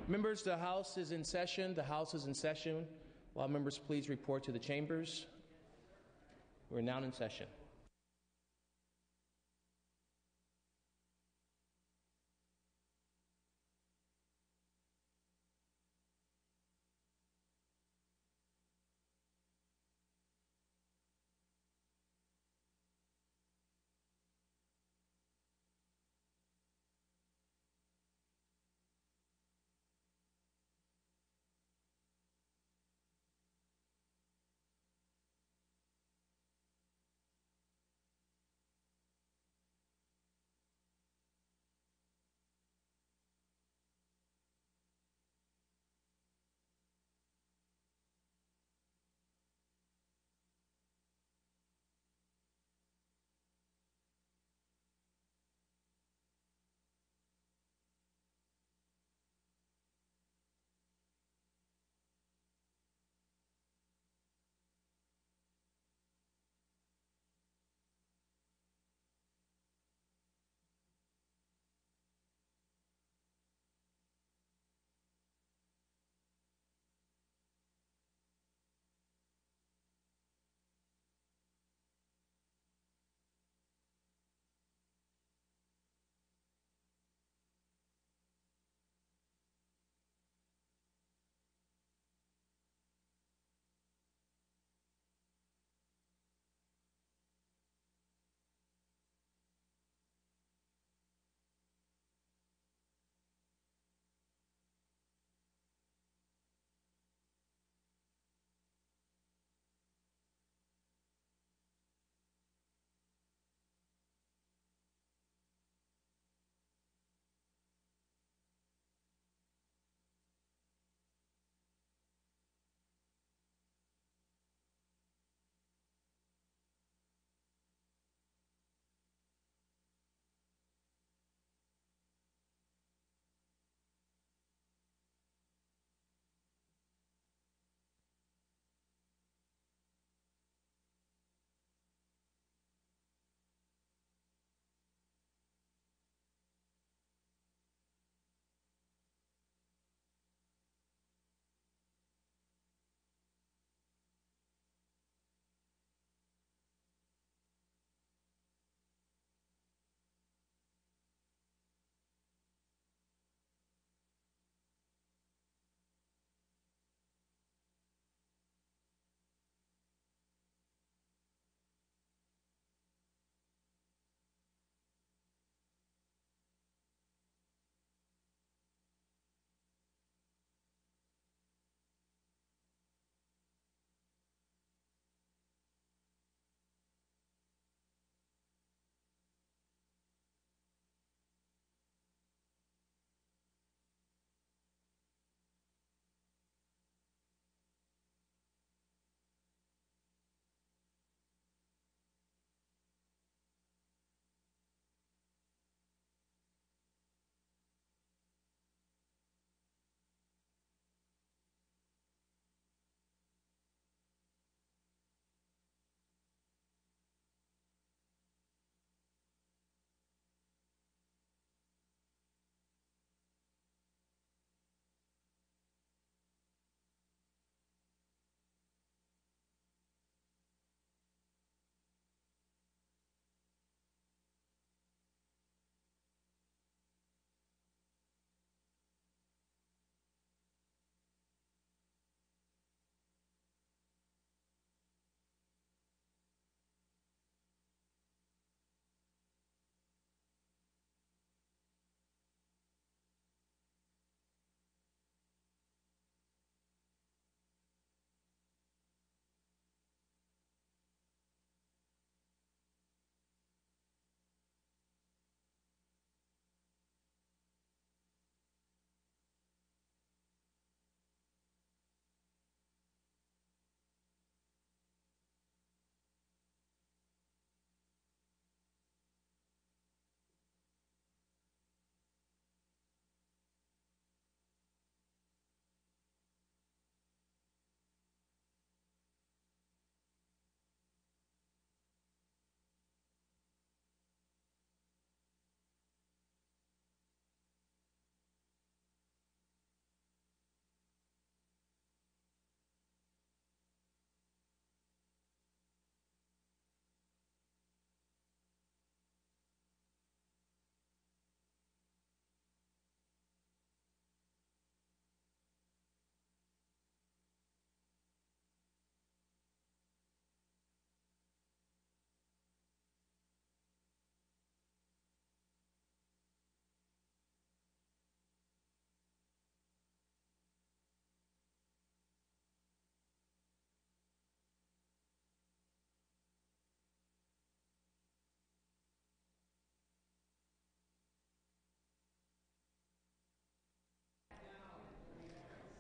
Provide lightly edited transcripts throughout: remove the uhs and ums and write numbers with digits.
Members, the House is in session. The House is in session. Will members please report to the chambers? We're now in session.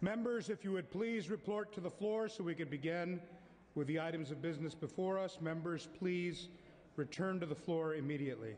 Members, if you would please report to the floor so we could begin with the items of business before us. Members, please return to the floor immediately.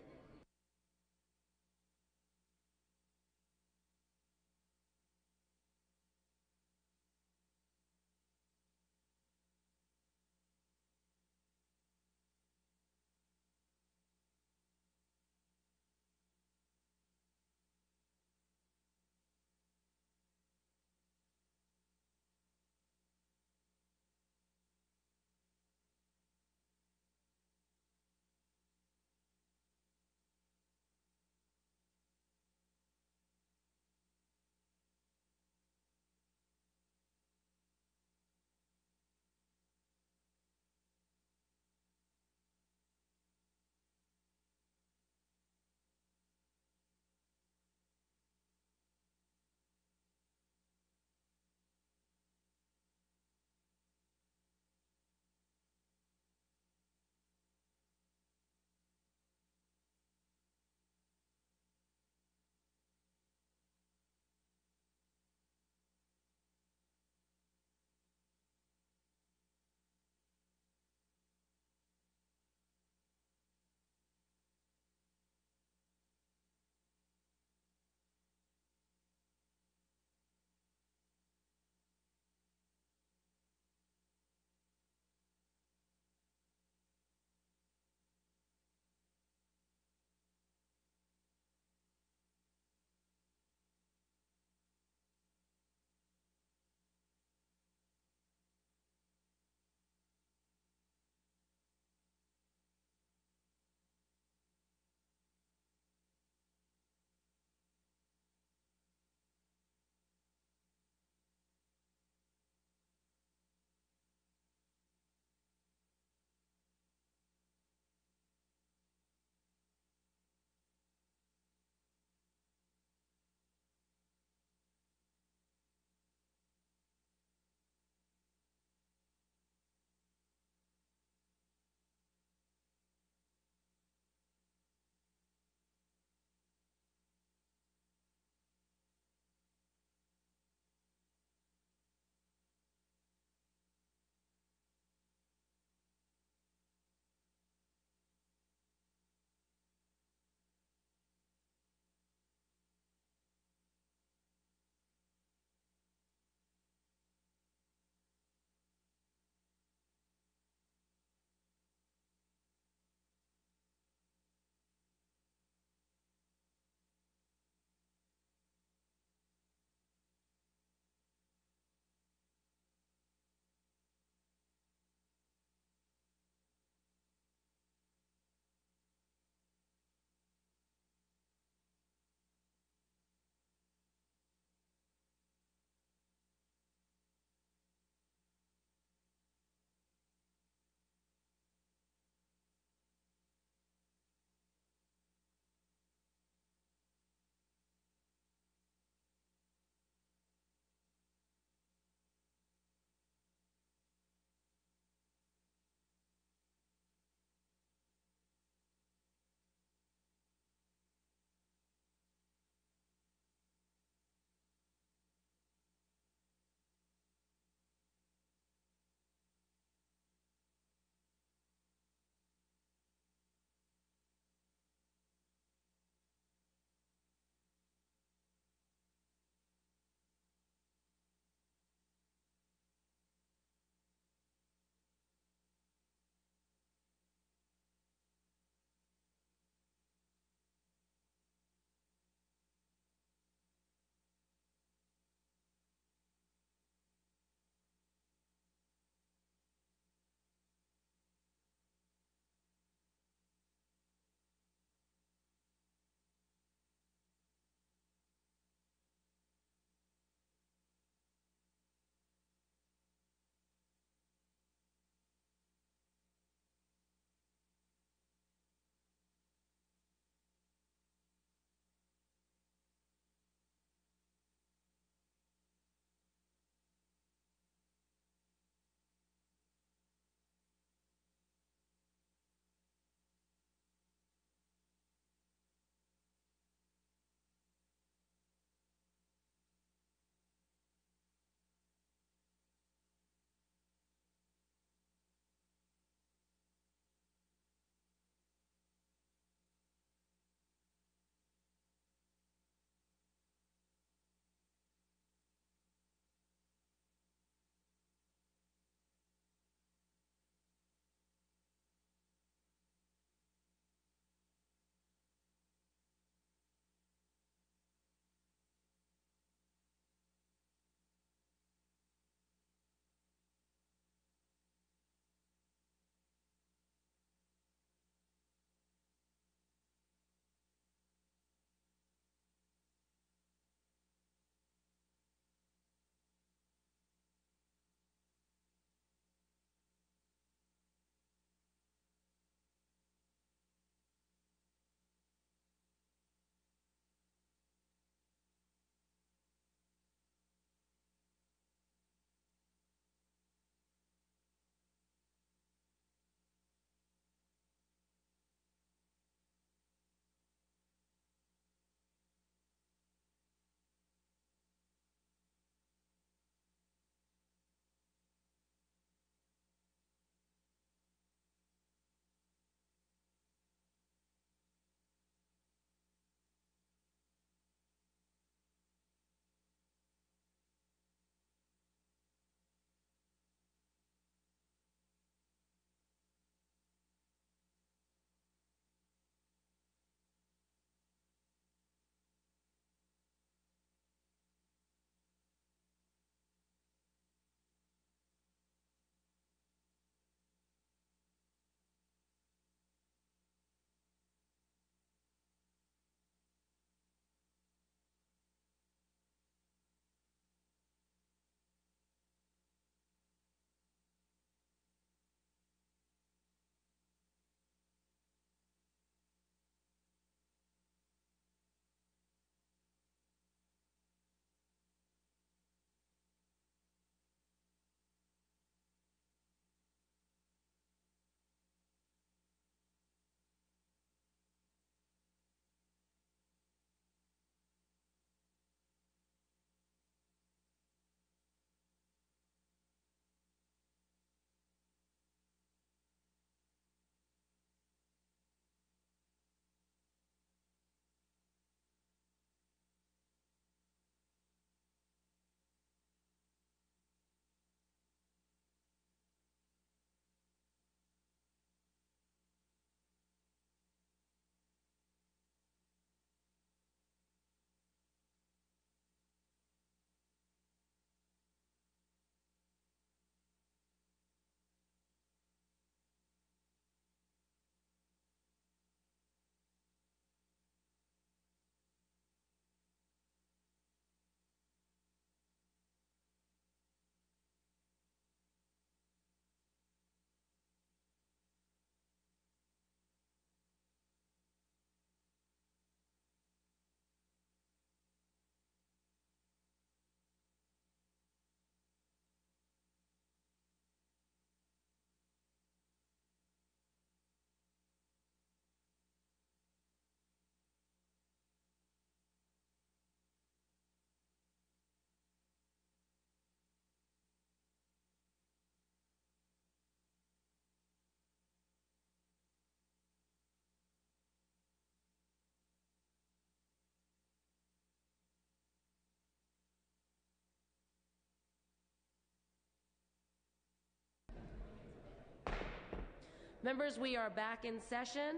Members, we are back in session.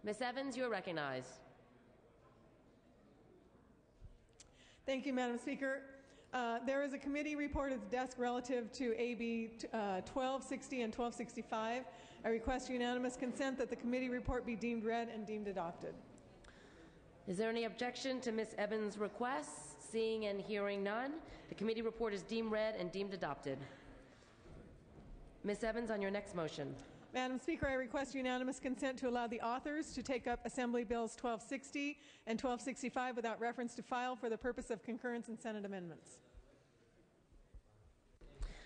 Ms. Evans, you are recognized. Thank you, Madam Speaker. There is a committee report at the desk relative to AB 1260 and 1265. I request unanimous consent that the committee report be deemed read and deemed adopted. Is there any objection to Ms. Evans' requests? Seeing and hearing none, the committee report is deemed read and deemed adopted. Ms. Evans, on your next motion. Madam Speaker, I request unanimous consent to allow the authors to take up Assembly Bills 1260 and 1265 without reference to file for the purpose of concurrence in Senate amendments.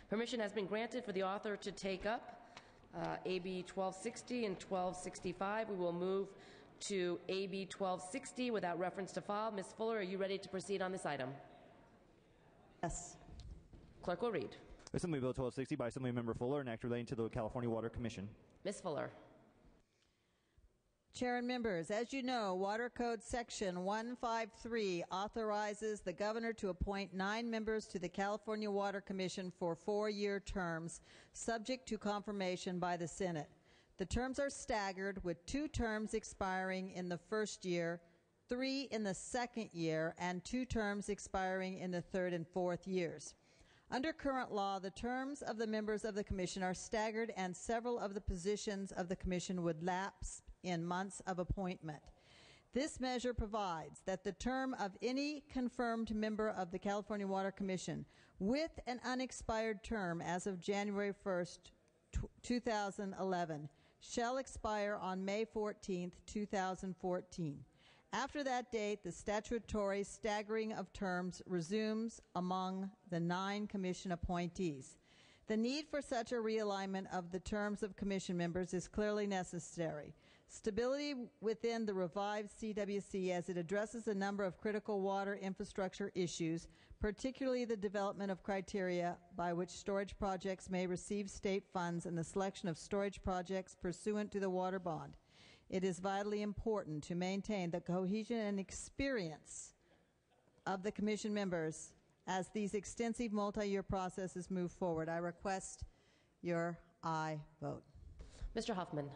Permission has been granted for the author to take up AB 1260 and 1265. We will move to AB 1260 without reference to file. Ms. Fuller, are you ready to proceed on this item? Yes. Clerk will read. Assembly Bill 1260 by Assemblymember Fuller, an act relating to the California Water Commission. Ms. Fuller. Chair and members, as you know, Water Code Section 153 authorizes the governor to appoint 9 members to the California Water Commission for 4-year terms, subject to confirmation by the Senate. The terms are staggered, with 2 terms expiring in the first year, 3 in the second year, and 2 terms expiring in the third and fourth years. Under current law, the terms of the members of the Commission are staggered, and several of the positions of the Commission would lapse in months of appointment. This measure provides that the term of any confirmed member of the California Water Commission with an unexpired term as of January 1st, 2011 shall expire on May 14th, 2014. After that date, the statutory staggering of terms resumes among the 9 Commission appointees. The need for such a realignment of the terms of Commission members is clearly necessary. Stability within the revived CWC as it addresses a number of critical water infrastructure issues, particularly the development of criteria by which storage projects may receive state funds and the selection of storage projects pursuant to the water bond. It is vitally important to maintain the cohesion and experience of the Commission members as these extensive multi-year processes move forward. I request your aye vote. Mr. Huffman.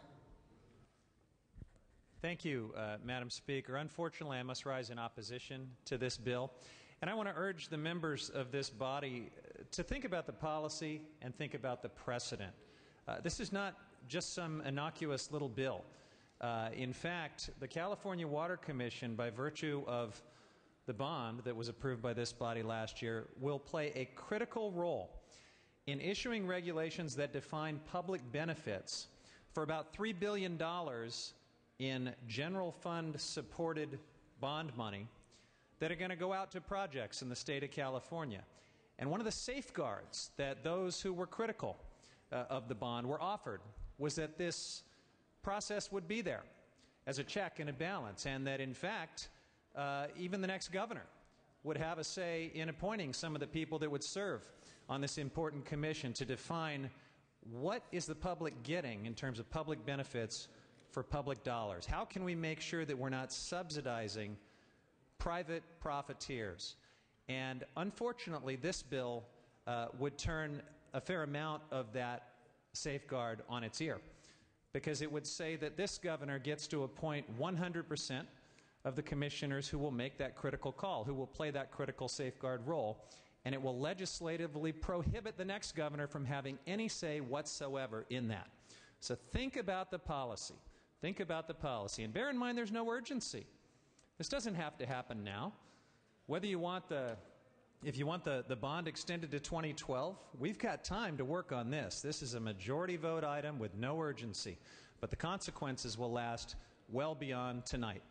Thank you, Madam Speaker. Unfortunately, I must rise in opposition to this bill. And I want to urge the members of this body to think about the policy and think about the precedent. This is not just some innocuous little bill. In fact, the California Water Commission, by virtue of the bond that was approved by this body last year, will play a critical role in issuing regulations that define public benefits for about $3 billion in general fund supported bond money that are going to go out to projects in the state of California. And one of the safeguards that those who were critical of the bond were offered was that this process would be there as a check and a balance, and that in fact even the next governor would have a say in appointing some of the people that would serve on this important commission to define what is the public getting in terms of public benefits for public dollars. How can we make sure that we're not subsidizing private profiteers? And unfortunately, this bill would turn a fair amount of that safeguard on its ear, because it would say that this governor gets to appoint 100% of the commissioners who will make that critical call, who will play that critical safeguard role, and it will legislatively prohibit the next governor from having any say whatsoever in that. So think about the policy. Think about the policy. And bear in mind there's no urgency. This doesn't have to happen now. Whether you want if you want the bond extended to 2012, we've got time to work on this. This is a majority vote item with no urgency. But the consequences will last well beyond tonight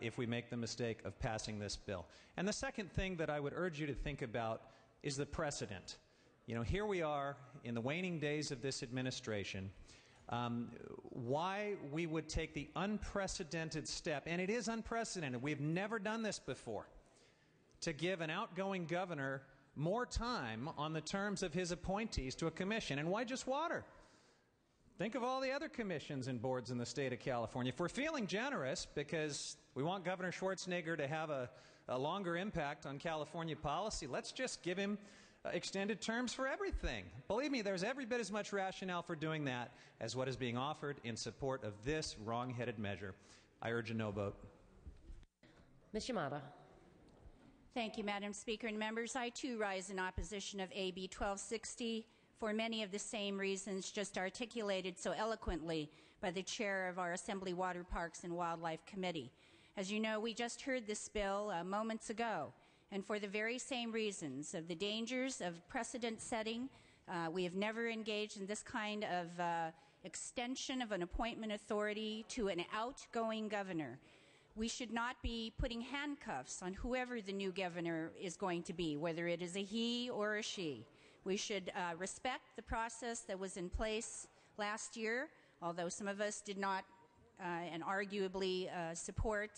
if we make the mistake of passing this bill. And the second thing that I would urge you to think about is the precedent. You know, here we are in the waning days of this administration. Why we would take the unprecedented step, and it is unprecedented, we've never done this before, to give an outgoing governor more time on the terms of his appointees to a commission. And why just water? Think of all the other commissions and boards in the state of California. If we're feeling generous because we want Governor Schwarzenegger to have a longer impact on California policy, let's just give him extended terms for everything. Believe me, there's every bit as much rationale for doing that as what is being offered in support of this wrong-headed measure. I urge a no vote. Ms. Yamada. Thank you, Madam Speaker and members. I too rise in opposition of AB 1260 for many of the same reasons just articulated so eloquently by the chair of our Assembly Water, Parks and Wildlife Committee. As you know, we just heard this bill moments ago, and for the very same reasons of the dangers of precedent setting, we have never engaged in this kind of extension of an appointment authority to an outgoing governor. We should not be putting handcuffs on whoever the new governor is going to be, whether it is a he or a she. We should respect the process that was in place last year, although some of us did not and arguably support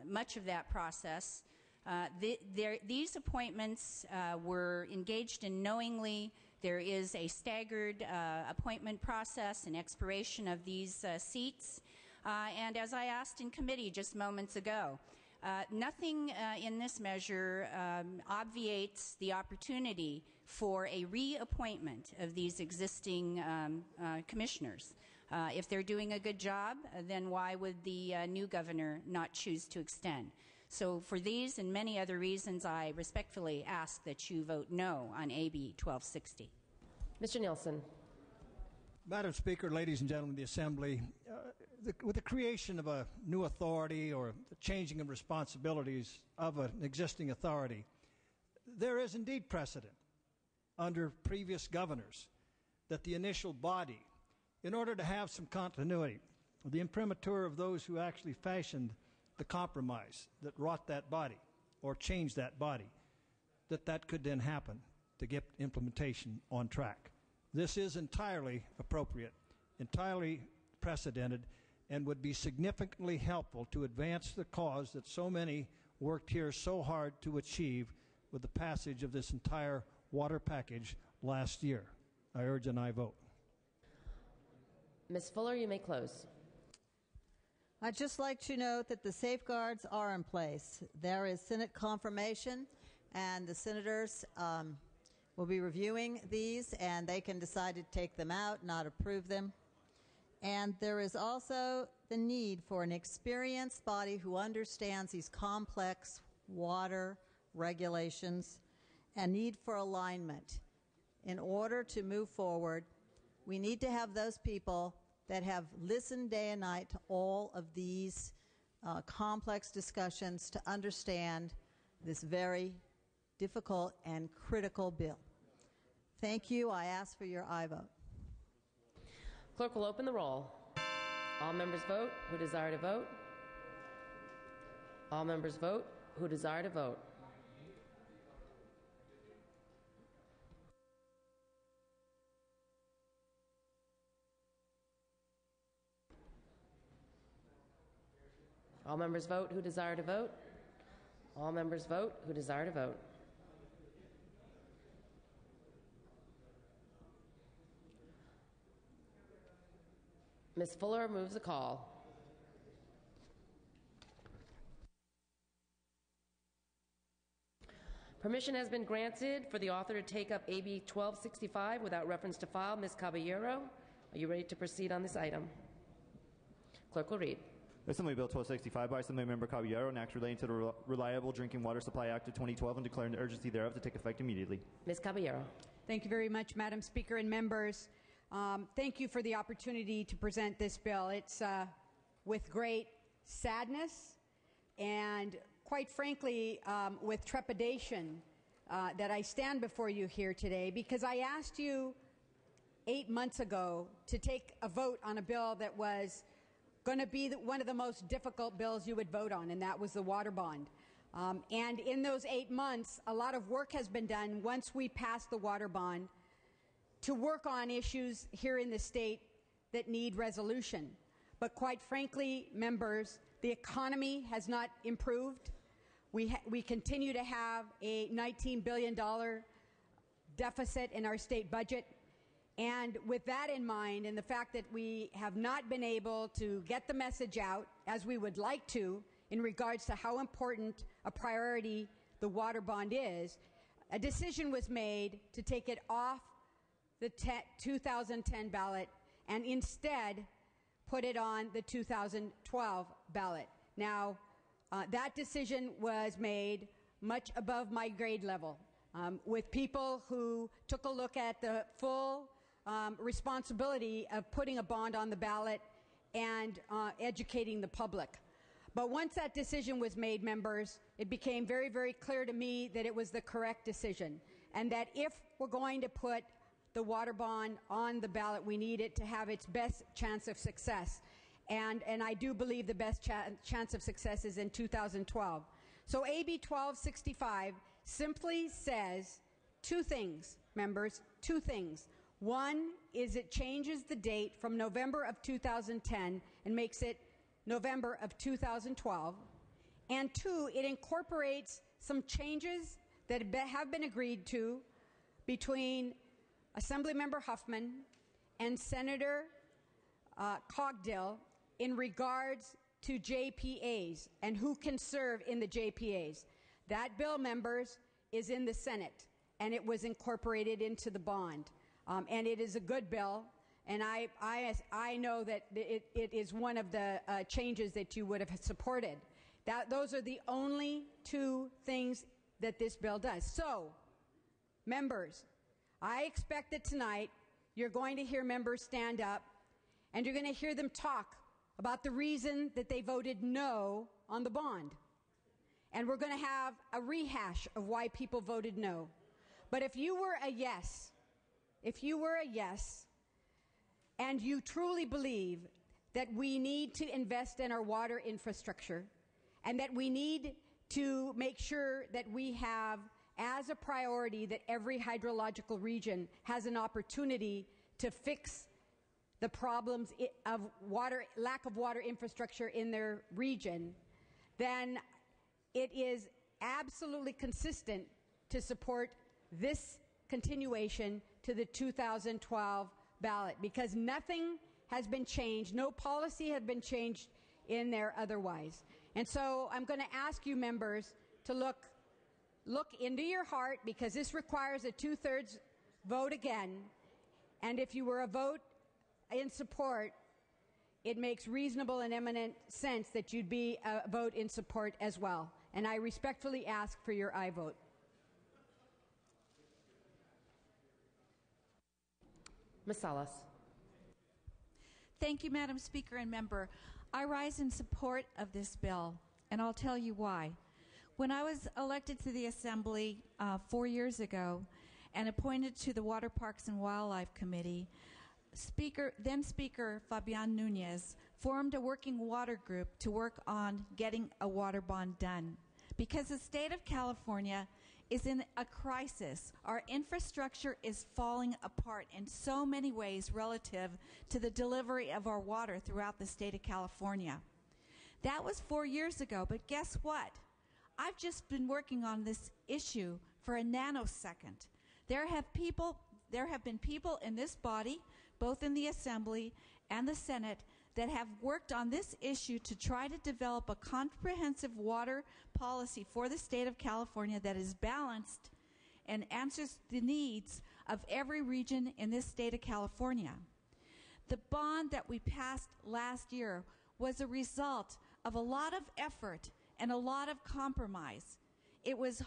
much of that process. These appointments were engaged in knowingly. There is a staggered appointment process and expiration of these seats. And as I asked in committee just moments ago, nothing in this measure obviates the opportunity for a reappointment of these existing commissioners. If they're doing a good job, then why would the new governor not choose to extend? So for these and many other reasons, I respectfully ask that you vote no on AB 1260. Mr. Nielsen. Madam Speaker, ladies and gentlemen of the Assembly, with the creation of a new authority or the changing of responsibilities of an existing authority, there is indeed precedent under previous governors that the initial body, in order to have some continuity, the imprimatur of those who actually fashioned the compromise that wrought that body or changed that body, that could then happen to get implementation on track. This is entirely appropriate, entirely precedented, and would be significantly helpful to advance the cause that so many worked here so hard to achieve with the passage of this entire water package last year. I urge an aye vote. Ms. Fuller, you may close. I'd just like to note that the safeguards are in place. There is Senate confirmation, and the senators will be reviewing these, and they can decide to take them out, not approve them. And there is also the need for an experienced body who understands these complex water regulations and need for alignment. In order to move forward, we need to have those people that have listened day and night to all of these complex discussions to understand this very difficult and critical bill. Thank you. I ask for your aye vote. Clerk will open the roll. All members vote who desire to vote. All members vote who desire to vote. All members vote who desire to vote. All members vote who desire to vote. Ms. Fuller moves the call. Permission has been granted for the author to take up AB 1265 without reference to file. Ms. Caballero, are you ready to proceed on this item? Clerk will read. Assembly Bill 1265 by Assemblymember Caballero, an act relating to the Reliable Drinking Water Supply Act of 2012 and declaring the urgency thereof to take effect immediately. Ms. Caballero. Thank you very much, Madam Speaker and members. Thank you for the opportunity to present this bill. It's with great sadness and, quite frankly, with trepidation that I stand before you here today, because I asked you 8 months ago to take a vote on a bill that was going to be one of the most difficult bills you would vote on, and that was the water bond. And in those 8 months, a lot of work has been done once we passed the water bond to work on issues here in the state that need resolution. But quite frankly, members, the economy has not improved. We continue to have a $19 billion deficit in our state budget. And with that in mind, and the fact that we have not been able to get the message out as we would like to in regards to how important a priority the water bond is, a decision was made to take it off the 2010 ballot and instead put it on the 2012 ballot. Now, that decision was made much above my grade level, with people who took a look at the full responsibility of putting a bond on the ballot and educating the public. But once that decision was made, members, it became very, very clear to me that it was the correct decision, and that if we're going to put the water bond on the ballot, we need it to have its best chance of success. And I do believe the best chance of success is in 2012. So AB 1265 simply says two things, members, two things. One is it changes the date from November of 2010 and makes it November of 2012. And two, it incorporates some changes that have been agreed to between Assemblymember Huffman and Senator Cogdill in regards to JPAs and who can serve in the JPAs. That bill, members, is in the Senate, and it was incorporated into the bond. And it is a good bill, and I know that it is one of the changes that you would have supported. Those are the only two things that this bill does. So, members, I expect that tonight you're going to hear members stand up, and you're going to hear them talk about the reason that they voted no on the bond. And we're going to have a rehash of why people voted no. But if you were a yes, and you truly believe that we need to invest in our water infrastructure, and that we need to make sure that we have as a priority that every hydrological region has an opportunity to fix the problems of lack of water infrastructure in their region, then it is absolutely consistent to support this continuation to the 2012 ballot, because nothing has been changed, no policy has been changed in there otherwise. And so I'm going to ask you, members, to look into your heart, because this requires a 2/3 vote again. And if you were a vote in support, it makes reasonable and eminent sense that you'd be a vote in support as well. And I respectfully ask for your aye vote. Ms. Salas. Thank you, Madam Speaker and member. I rise in support of this bill, and I'll tell you why. When I was elected to the Assembly 4 years ago and appointed to the Water, Parks, and Wildlife Committee, then Speaker Fabian Nunez formed a working water group to work on getting a water bond done. Because the state of California is in a crisis. Our infrastructure is falling apart in so many ways relative to the delivery of our water throughout the state of California. That was 4 years ago, but guess what? I've just been working on this issue for a nanosecond. There have been people in this body, both in the Assembly and the Senate, that have worked on this issue to try to develop a comprehensive water policy for the state of California that is balanced and answers the needs of every region in this state of California. The bond that we passed last year was a result of a lot of effort and a lot of compromise. It was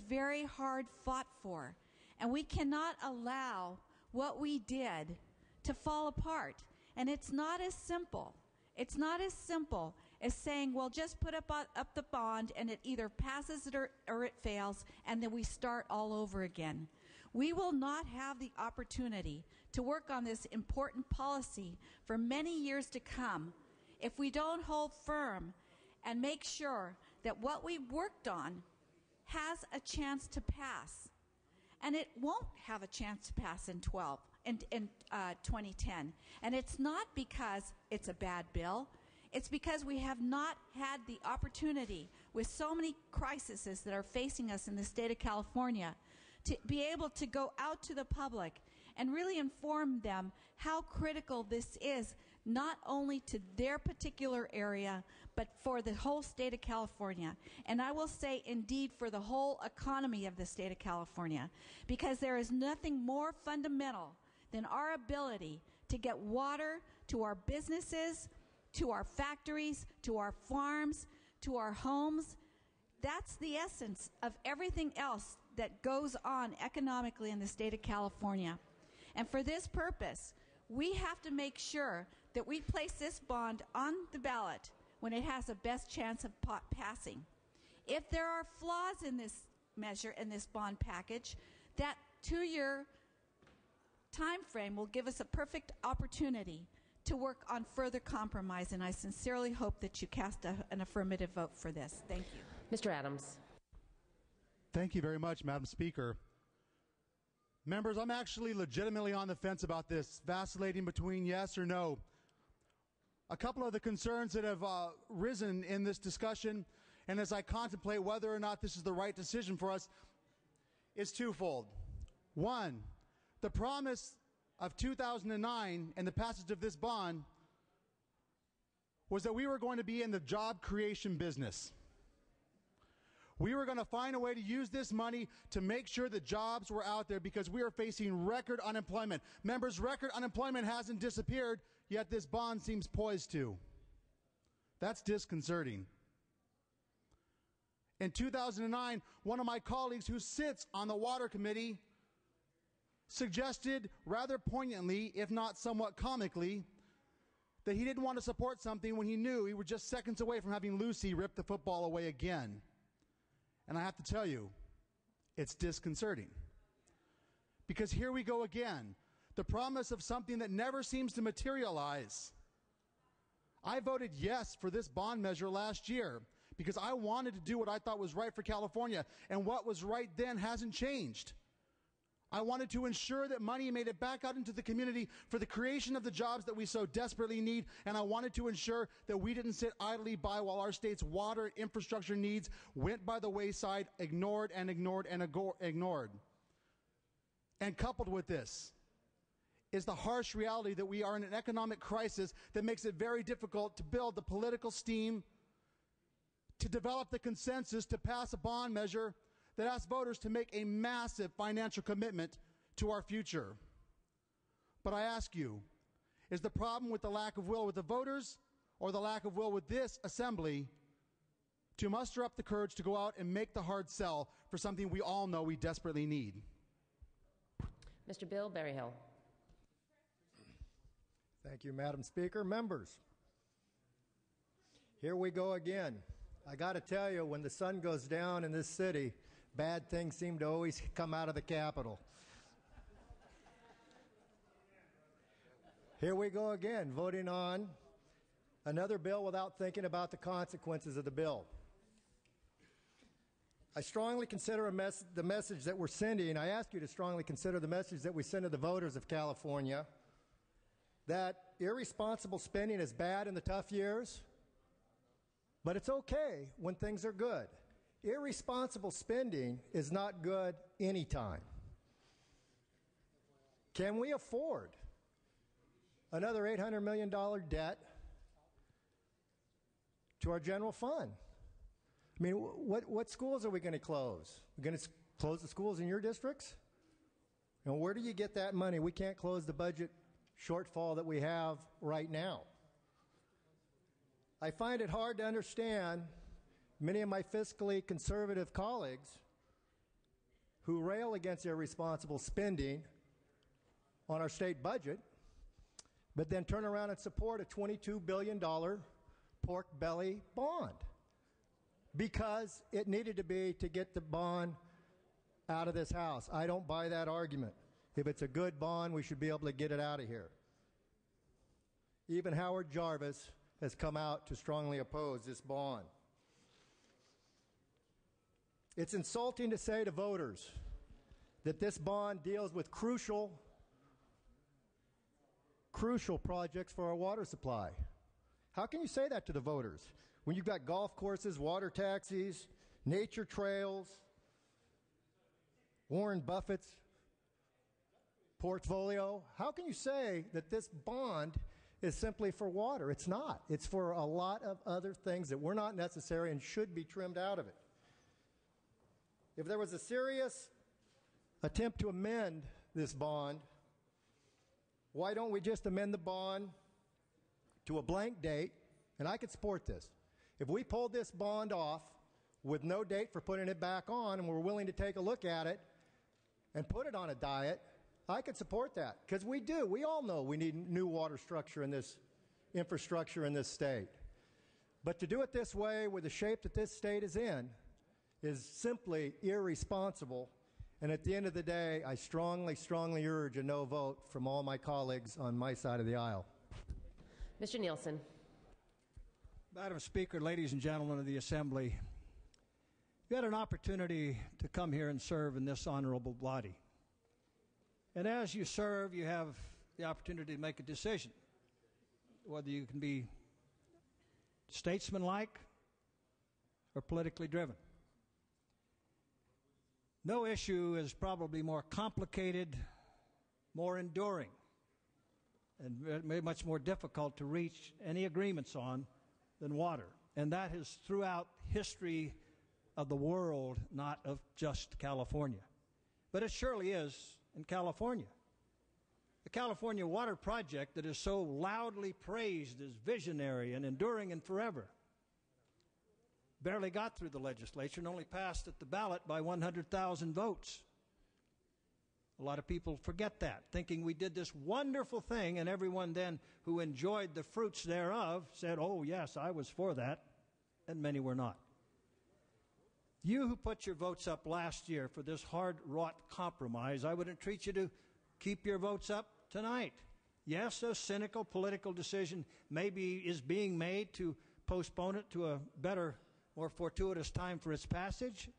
very hard fought for, and we cannot allow what we did to fall apart. And it's not as simple. It's not as simple as saying, well, just put up the bond and it either passes it or it fails, and then we start all over again. We will not have the opportunity to work on this important policy for many years to come if we don't hold firm and make sure that what we worked on has a chance to pass. And it won't have a chance to pass in 2010. And it's not because it's a bad bill. It's because we have not had the opportunity, with so many crises that are facing us in the state of California, to be able to go out to the public and really inform them how critical this is, not only to their particular area, but for the whole state of California. And I will say, indeed, for the whole economy of the state of California, because there is nothing more fundamental than our ability to get water to our businesses, to our factories, to our farms, to our homes. That's the essence of everything else that goes on economically in the state of California. And for this purpose, we have to make sure that we place this bond on the ballot when it has the best chance of passing. If there are flaws in this measure, in this bond package, that 2-year time frame will give us a perfect opportunity to work on further compromise, and I sincerely hope that you cast an affirmative vote for this. Thank you. Mr. Adams. Thank you very much, Madam Speaker. Members, I'm actually legitimately on the fence about this, vacillating between yes or no. A couple of the concerns that have risen in this discussion, and as I contemplate whether or not this is the right decision for us, is twofold. One, the promise of 2009 and the passage of this bond was that we were going to be in the job creation business. We were going to find a way to use this money to make sure that jobs were out there because we are facing record unemployment. Members, record unemployment hasn't disappeared, yet this bond seems poised to. That's disconcerting. In 2009, one of my colleagues who sits on the Water Committee suggested rather poignantly, if not somewhat comically, that he didn't want to support something when he knew he was just seconds away from having Lucy rip the football away again. And I have to tell you, it's disconcerting. Because here we go again, the promise of something that never seems to materialize. I voted yes for this bond measure last year because I wanted to do what I thought was right for California, and what was right then hasn't changed. I wanted to ensure that money made it back out into the community for the creation of the jobs that we so desperately need, and I wanted to ensure that we didn't sit idly by while our state's water and infrastructure needs went by the wayside, ignored and ignored and ignored. And coupled with this is the harsh reality that we are in an economic crisis that makes it very difficult to build the political steam, to develop the consensus to pass a bond measure that asks voters to make a massive financial commitment to our future. But I ask you, is the problem with the lack of will with the voters or the lack of will with this assembly to muster up the courage to go out and make the hard sell for something we all know we desperately need? Mr. Bill Berryhill. Thank you, Madam Speaker. Members, here we go again. I got to tell you, when the sun goes down in this city, bad things seem to always come out of the Capitol. Here we go again, voting on another bill without thinking about the consequences of the bill. I strongly consider the message that we're sending. I ask you to strongly consider the message that we send to the voters of California, that irresponsible spending is bad in the tough years, but it's okay when things are good. Irresponsible spending is not good anytime. Can we afford another $800 million debt to our general fund? I mean, what schools are we going to close? We're going to close the schools in your districts? And where do you get that money? We can't close the budget shortfall that we have right now. I find it hard to understand many of my fiscally conservative colleagues who rail against irresponsible spending on our state budget, but then turn around and support a $22 billion pork belly bond because it needed to be to get the bond out of this House. I don't buy that argument. If it's a good bond, we should be able to get it out of here. Even Howard Jarvis has come out to strongly oppose this bond. It's insulting to say to voters that this bond deals with crucial projects for our water supply. How can you say that to the voters when you've got golf courses, water taxis, nature trails, Warren Buffett's portfolio? How can you say that this bond is simply for water. It's not. It's for a lot of other things that were not necessary and should be trimmed out of it. If there was a serious attempt to amend this bond, why don't we just amend the bond to a blank date? And I could support this. If we pulled this bond off with no date for putting it back on and we're willing to take a look at it and put it on a diet, I could support that, because we do. We all know we need new water structure in this infrastructure in this state. But to do it this way with the shape that this state is in is simply irresponsible. And at the end of the day, I strongly, strongly urge a no vote from all my colleagues on my side of the aisle. Mr. Nielsen. Madam Speaker, ladies and gentlemen of the Assembly, you had an opportunity to come here and serve in this honorable body. And as you serve, you have the opportunity to make a decision, whether you can be statesmanlike or politically driven. No issue is probably more complicated, more enduring, and much more difficult to reach any agreements on than water. And that is throughout history of the world, not of just California. But it surely is in California. The California Water Project that is so loudly praised as visionary and enduring and forever barely got through the legislature and only passed at the ballot by 100,000 votes. A lot of people forget that, thinking we did this wonderful thing, and everyone then who enjoyed the fruits thereof said, oh, yes, I was for that, and many were not. You who put your votes up last year for this hard-wrought compromise, I would entreat you to keep your votes up tonight. Yes, a cynical political decision maybe is being made to postpone it to a better, more fortuitous time for its passage.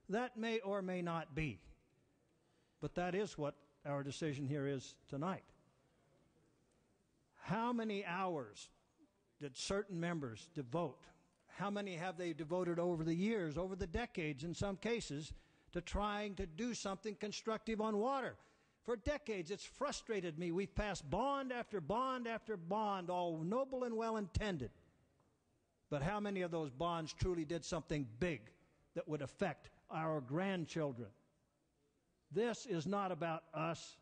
That may or may not be. But that is what our decision here is tonight. How many hours did certain members devote? How many have they devoted over the years, over the decades in some cases, to trying to do something constructive on water? For decades, it's frustrated me. We've passed bond after bond after bond, all noble and well-intended. But how many of those bonds truly did something big that would affect our grandchildren? This is not about us.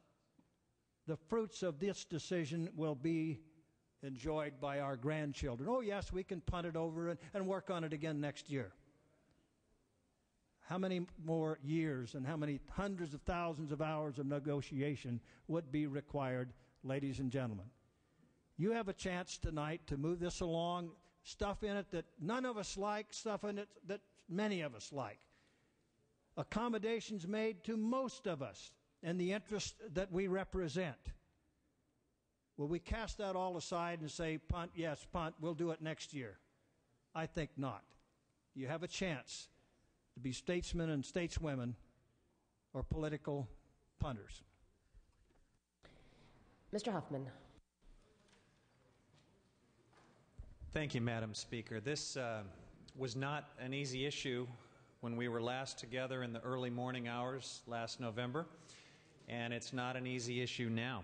The fruits of this decision will be enjoyed by our grandchildren. Oh, yes, we can punt it over and work on it again next year. How many more years and how many hundreds of thousands of hours of negotiation would be required, ladies and gentlemen? You have a chance tonight to move this along, stuff in it that none of us like, stuff in it that many of us like. Accommodations made to most of us and the interests that we represent. Will we cast that all aside and say, punt, yes, punt, we'll do it next year? I think not. You have a chance to be statesmen and stateswomen or political punters. Mr. Huffman. Thank you, Madam Speaker. This was not an easy issue when we were last together in the early morning hours last November, and it's not an easy issue now.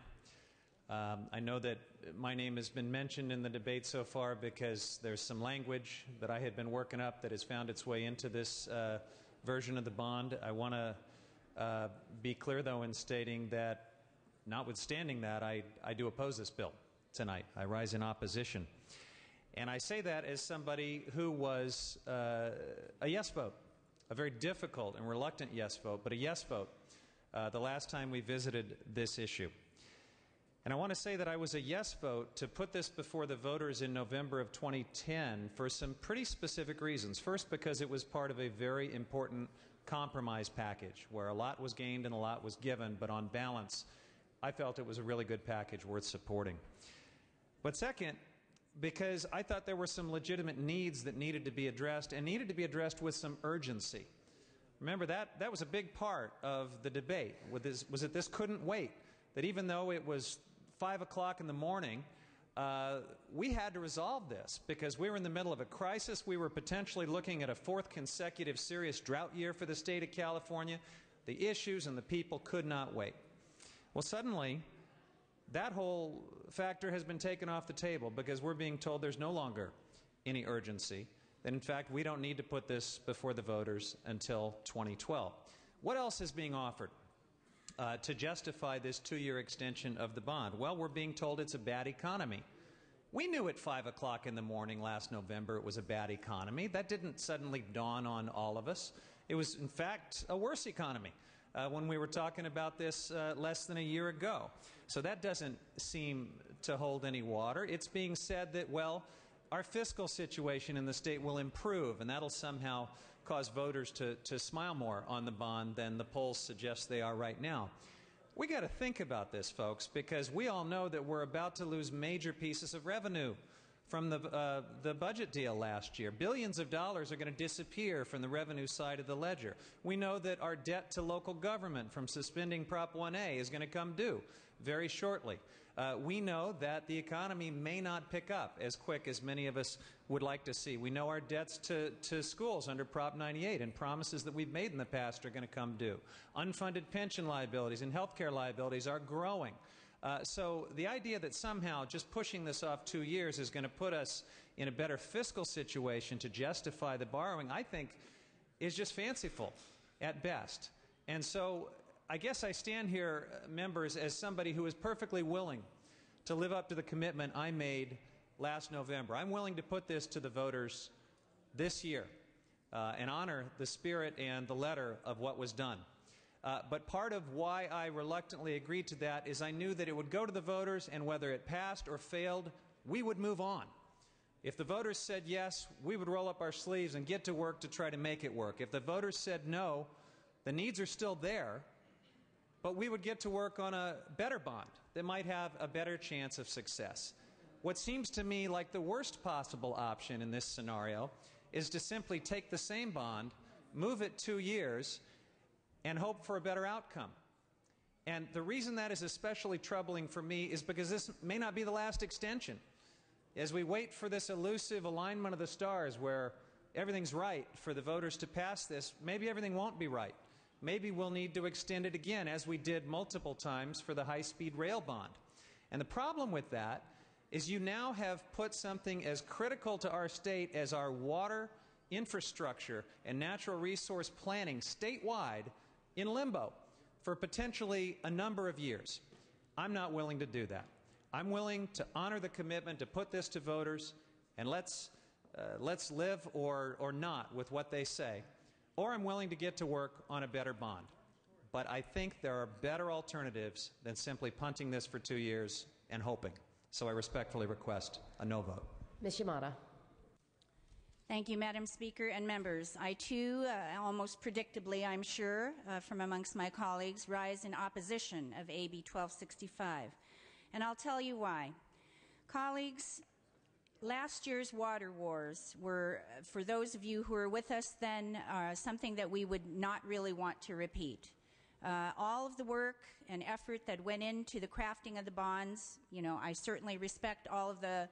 I know that my name has been mentioned in the debate so far because there's some language that I had been working up that has found its way into this version of the bond. I want to be clear, though, in stating that, notwithstanding that, I do oppose this bill tonight. I rise in opposition. And I say that as somebody who was a yes vote, a very difficult and reluctant yes vote, but a yes vote the last time we visited this issue. And I want to say that I was a yes vote to put this before the voters in November of 2010 for some pretty specific reasons. First, because it was part of a very important compromise package where a lot was gained and a lot was given, but on balance, I felt it was a really good package worth supporting. But second, because I thought there were some legitimate needs that needed to be addressed and needed to be addressed with some urgency. Remember, that was a big part of the debate, was that this couldn't wait, that even though it was 5 o'clock in the morning, we had to resolve this because we were in the middle of a crisis. We were potentially looking at a fourth consecutive serious drought year for the state of California. The issues and the people could not wait. Well, suddenly, that whole factor has been taken off the table because we're being told there's no longer any urgency, that in fact we don't need to put this before the voters until 2012. What else is being offered to justify this 2-year extension of the bond? Well, we're being told it's a bad economy. We knew at 5 o'clock in the morning last November it was a bad economy. That didn't suddenly dawn on all of us. It was, in fact, a worse economy when we were talking about this less than a year ago. So that doesn't seem to hold any water. It's being said that, well, our fiscal situation in the state will improve, and that'll somehow cause voters to smile more on the bond than the polls suggest they are right now. We got to think about this, folks, because we all know that we're about to lose major pieces of revenue from the budget deal last year. Billions of dollars are going to disappear from the revenue side of the ledger. We know that our debt to local government from suspending Prop 1A is going to come due very shortly. We know that the economy may not pick up as quick as many of us would like to see. We know our debts to schools under Prop 98 and promises that we've made in the past are going to come due. Unfunded pension liabilities and health care liabilities are growing. So the idea that somehow just pushing this off 2 years is going to put us in a better fiscal situation to justify the borrowing, I think, is just fanciful at best. And so I guess I stand here, members, as somebody who is perfectly willing to live up to the commitment I made last November. I'm willing to put this to the voters this year and honor the spirit and the letter of what was done. But part of why I reluctantly agreed to that is I knew that it would go to the voters, and whether it passed or failed, we would move on. If the voters said yes, we would roll up our sleeves and get to work to try to make it work. If the voters said no, the needs are still there, but we would get to work on a better bond that might have a better chance of success. What seems to me like the worst possible option in this scenario is to simply take the same bond, move it 2 years, and hope for a better outcome. And the reason that is especially troubling for me is because this may not be the last extension. As we wait for this elusive alignment of the stars where everything's right for the voters to pass this, maybe everything won't be right. Maybe we'll need to extend it again, as we did multiple times for the high-speed rail bond. And the problem with that is you now have put something as critical to our state as our water infrastructure and natural resource planning statewide in limbo for potentially a number of years. I'm not willing to do that. I'm willing to honor the commitment to put this to voters, and let's live or not with what they say. Or I'm willing to get to work on a better bond. But I think there are better alternatives than simply punting this for 2 years and hoping. So I respectfully request a no vote. Ms. Yamada. Thank you, Madam Speaker and members. I, too, almost predictably, I'm sure, from amongst my colleagues, rise in opposition of AB 1265. And I'll tell you why. Colleagues, last year's water wars were, for those of you who were with us then, something that we would not really want to repeat. All of the work and effort that went into the crafting of the bonds, I certainly respect all of the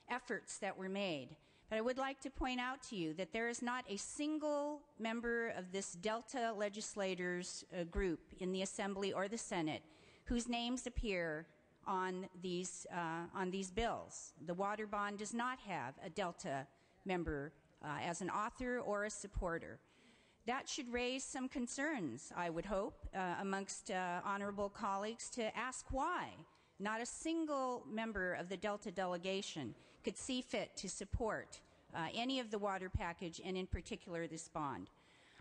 efforts that were made. But I would like to point out to you that there is not a single member of this Delta legislators group in the Assembly or the Senate whose names appear on these bills. The water bond does not have a Delta member as an author or a supporter. That should raise some concerns, I would hope, amongst honorable colleagues to ask why not a single member of the Delta delegation could see fit to support any of the water package, and in particular this bond.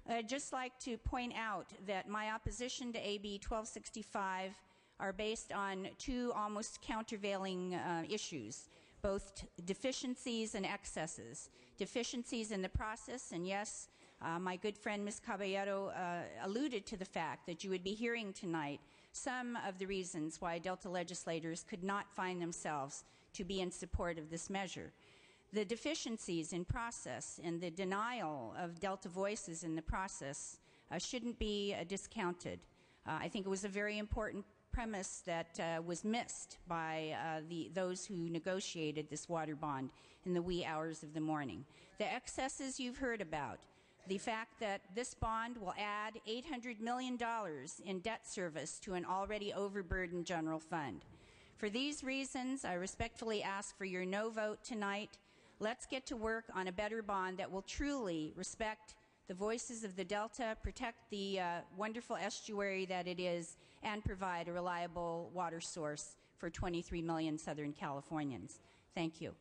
I'd just like to point out that my opposition to AB 1265 are based on two almost countervailing issues, both deficiencies and excesses. Deficiencies in the process, and yes, my good friend Ms. Caballero alluded to the fact that you would be hearing tonight some of the reasons why Delta legislators could not find themselves to be in support of this measure. The deficiencies in process and the denial of Delta voices in the process shouldn't be discounted. I think it was a very important premise that was missed by those who negotiated this water bond in the wee hours of the morning. The excesses you've heard about, the fact that this bond will add $800 million in debt service to an already overburdened general fund. For these reasons, I respectfully ask for your no vote tonight. Let's get to work on a better bond that will truly respect the voices of the Delta, protect the wonderful estuary that it is, and provide a reliable water source for 23 million Southern Californians. Thank you.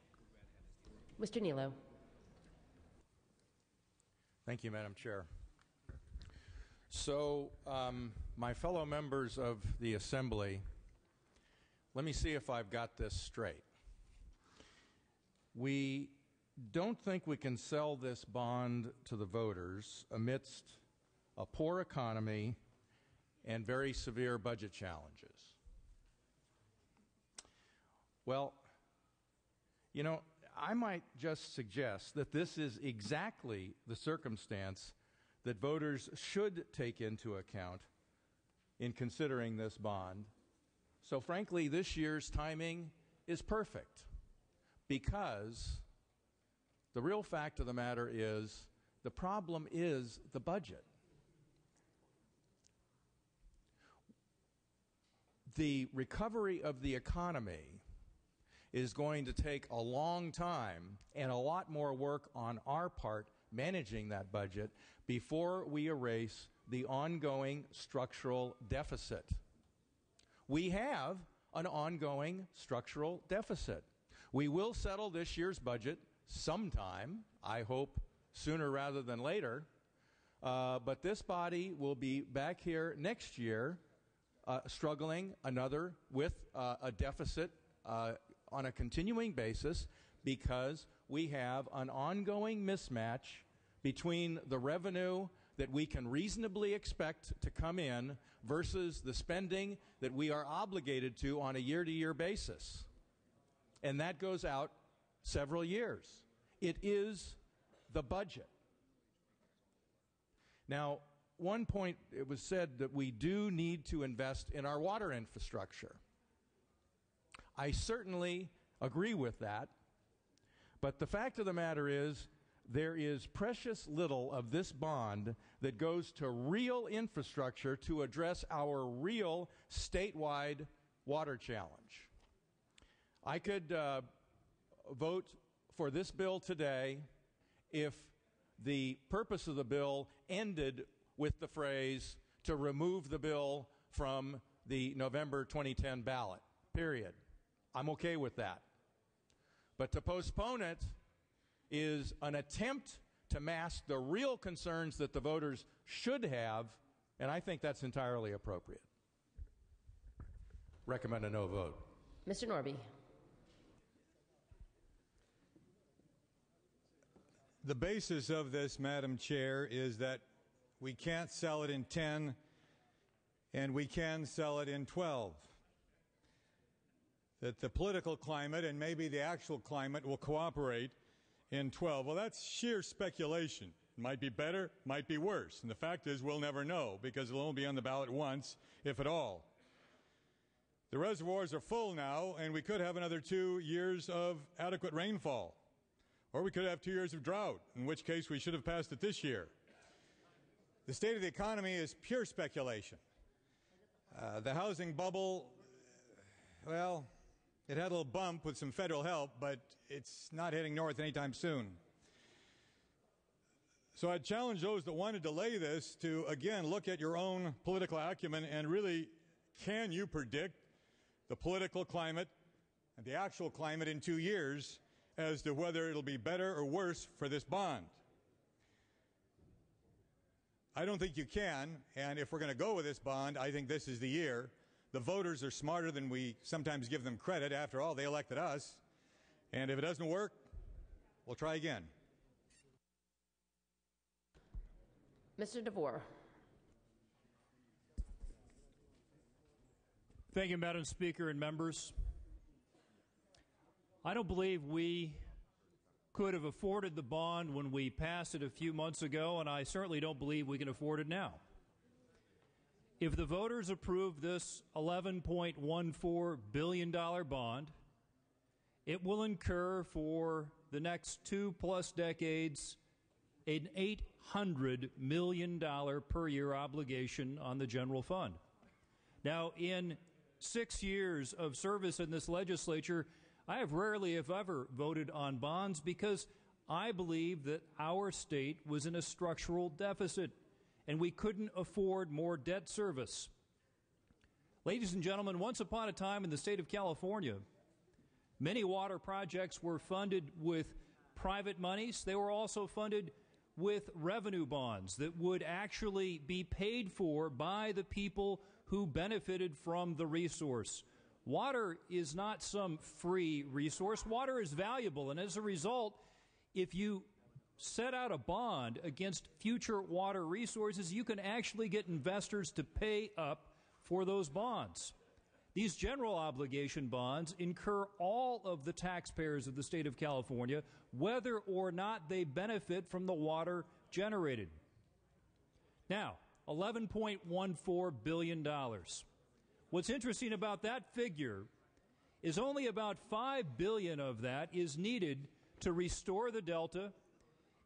Mr. Nilo. Thank you, Madam Chair. So, my fellow members of the Assembly, let me see if I've got this straight. We don't think we can sell this bond to the voters amidst a poor economy and very severe budget challenges. Well, you know, I might just suggest that this is exactly the circumstance that voters should take into account in considering this bond. So frankly, this year's timing is perfect, because the real fact of the matter is the problem is the budget. The recovery of the economy is going to take a long time and a lot more work on our part managing that budget before we erase the ongoing structural deficit. We have an ongoing structural deficit. We will settle this year's budget sometime, I hope sooner rather than later, but this body will be back here next year struggling with a deficit on a continuing basis, because we have an ongoing mismatch between the revenue that we can reasonably expect to come in versus the spending that we are obligated to on a year-to-year basis. And that goes out several years. It is the budget. Now, one point, it was said that we do need to invest in our water infrastructure. I certainly agree with that, but the fact of the matter is there is precious little of this bond that goes to real infrastructure to address our real statewide water challenge. I could vote for this bill today if the purpose of the bill ended with the phrase to remove the bill from the November 2010 ballot, period. I'm okay with that. But to postpone it is an attempt to mask the real concerns that the voters should have, and I think that's entirely appropriate. Recommend a no vote. Mr. Norby. The basis of this, Madam Chair, is that we can't sell it in 10 and we can sell it in 12. That the political climate and maybe the actual climate will cooperate in 12. Well, that's sheer speculation. It might be better, might be worse. And the fact is we'll never know, because it'll only be on the ballot once, if at all. The reservoirs are full now, and we could have another 2 years of adequate rainfall. Or we could have 2 years of drought, in which case we should have passed it this year. The state of the economy is pure speculation. The housing bubble, well, it had a little bump with some federal help, but it's not heading north anytime soon. So I challenge those that want to delay this to, again, look at your own political acumen and really, can you predict the political climate and the actual climate in 2 years as to whether it'll be better or worse for this bond? I don't think you can, and if we're going to go with this bond, I think this is the year. The voters are smarter than we sometimes give them credit. After all, they elected us. And if it doesn't work, we'll try again. Mr. DeVore. Thank you, Madam Speaker and members. I don't believe we could have afforded the bond when we passed it a few months ago, and I certainly don't believe we can afford it now. If the voters approve this $11.14 billion bond, it will incur for the next 2+ decades an $800 million per year obligation on the general fund. Now, in 6 years of service in this legislature, I have rarely, if ever, voted on bonds because I believe that our state was in a structural deficit and we couldn't afford more debt service. Ladies and gentlemen, once upon a time in the state of California, many water projects were funded with private monies. They were also funded with revenue bonds that would actually be paid for by the people who benefited from the resource. Water is not some free resource. Water is valuable, and as a result, if you set out a bond against future water resources, you can actually get investors to pay up for those bonds. These general obligation bonds incur all of the taxpayers of the state of California, whether or not they benefit from the water generated. Now, $11.14 billion. What's interesting about that figure is only about $5 billion of that is needed to restore the Delta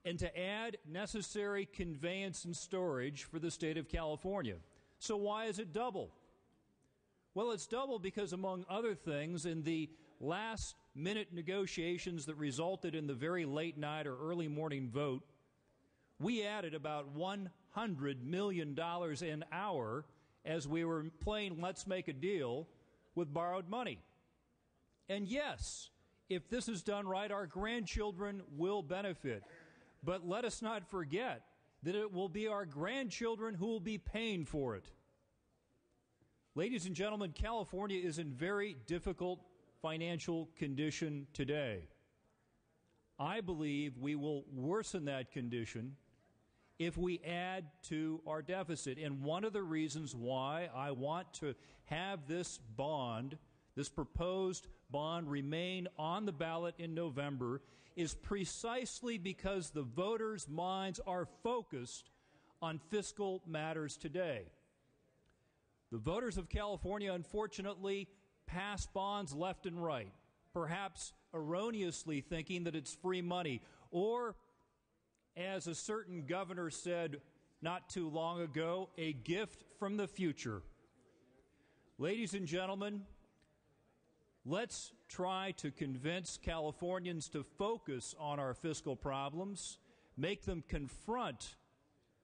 and to add necessary conveyance and storage for the state of California. So why is it double? Well, it's double because, among other things, in the last-minute negotiations that resulted in the very late night or early morning vote, we added about $100 million an hour as we were playing Let's Make a Deal with borrowed money. And yes, if this is done right, our grandchildren will benefit. But let us not forget that it will be our grandchildren who will be paying for it. Ladies and gentlemen, California is in very difficult financial condition today. I believe we will worsen that condition if we add to our deficit. And one of the reasons why I want to have this bond, this proposed bond, remain on the ballot in November is precisely because the voters' minds are focused on fiscal matters today. The voters of California, unfortunately, pass bonds left and right, perhaps erroneously thinking that it's free money, or, as a certain governor said not too long ago, a gift from the future. Ladies and gentlemen, let's try to convince Californians to focus on our fiscal problems, make them confront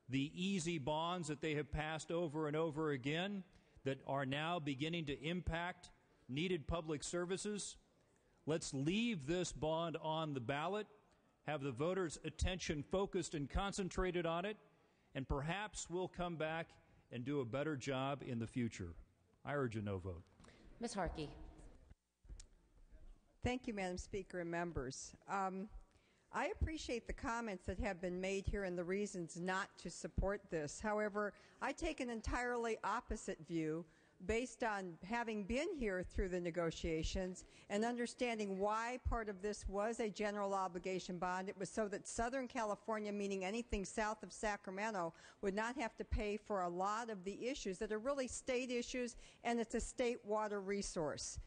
the easy bonds that they have passed over and over again that are now beginning to impact needed public services. Let's leave this bond on the ballot, have the voters' attention focused and concentrated on it, and perhaps we'll come back and do a better job in the future. I urge a no vote. Ms. Harkey. Thank you, Madam Speaker and members. I appreciate the comments that have been made here and the reasons not to support this. However, I take an entirely opposite view based on having been here through the negotiations and understanding why part of this was a general obligation bond. It was so that Southern California, meaning anything south of Sacramento, would not have to pay for a lot of the issues that are really state issues, and it's a state water resource.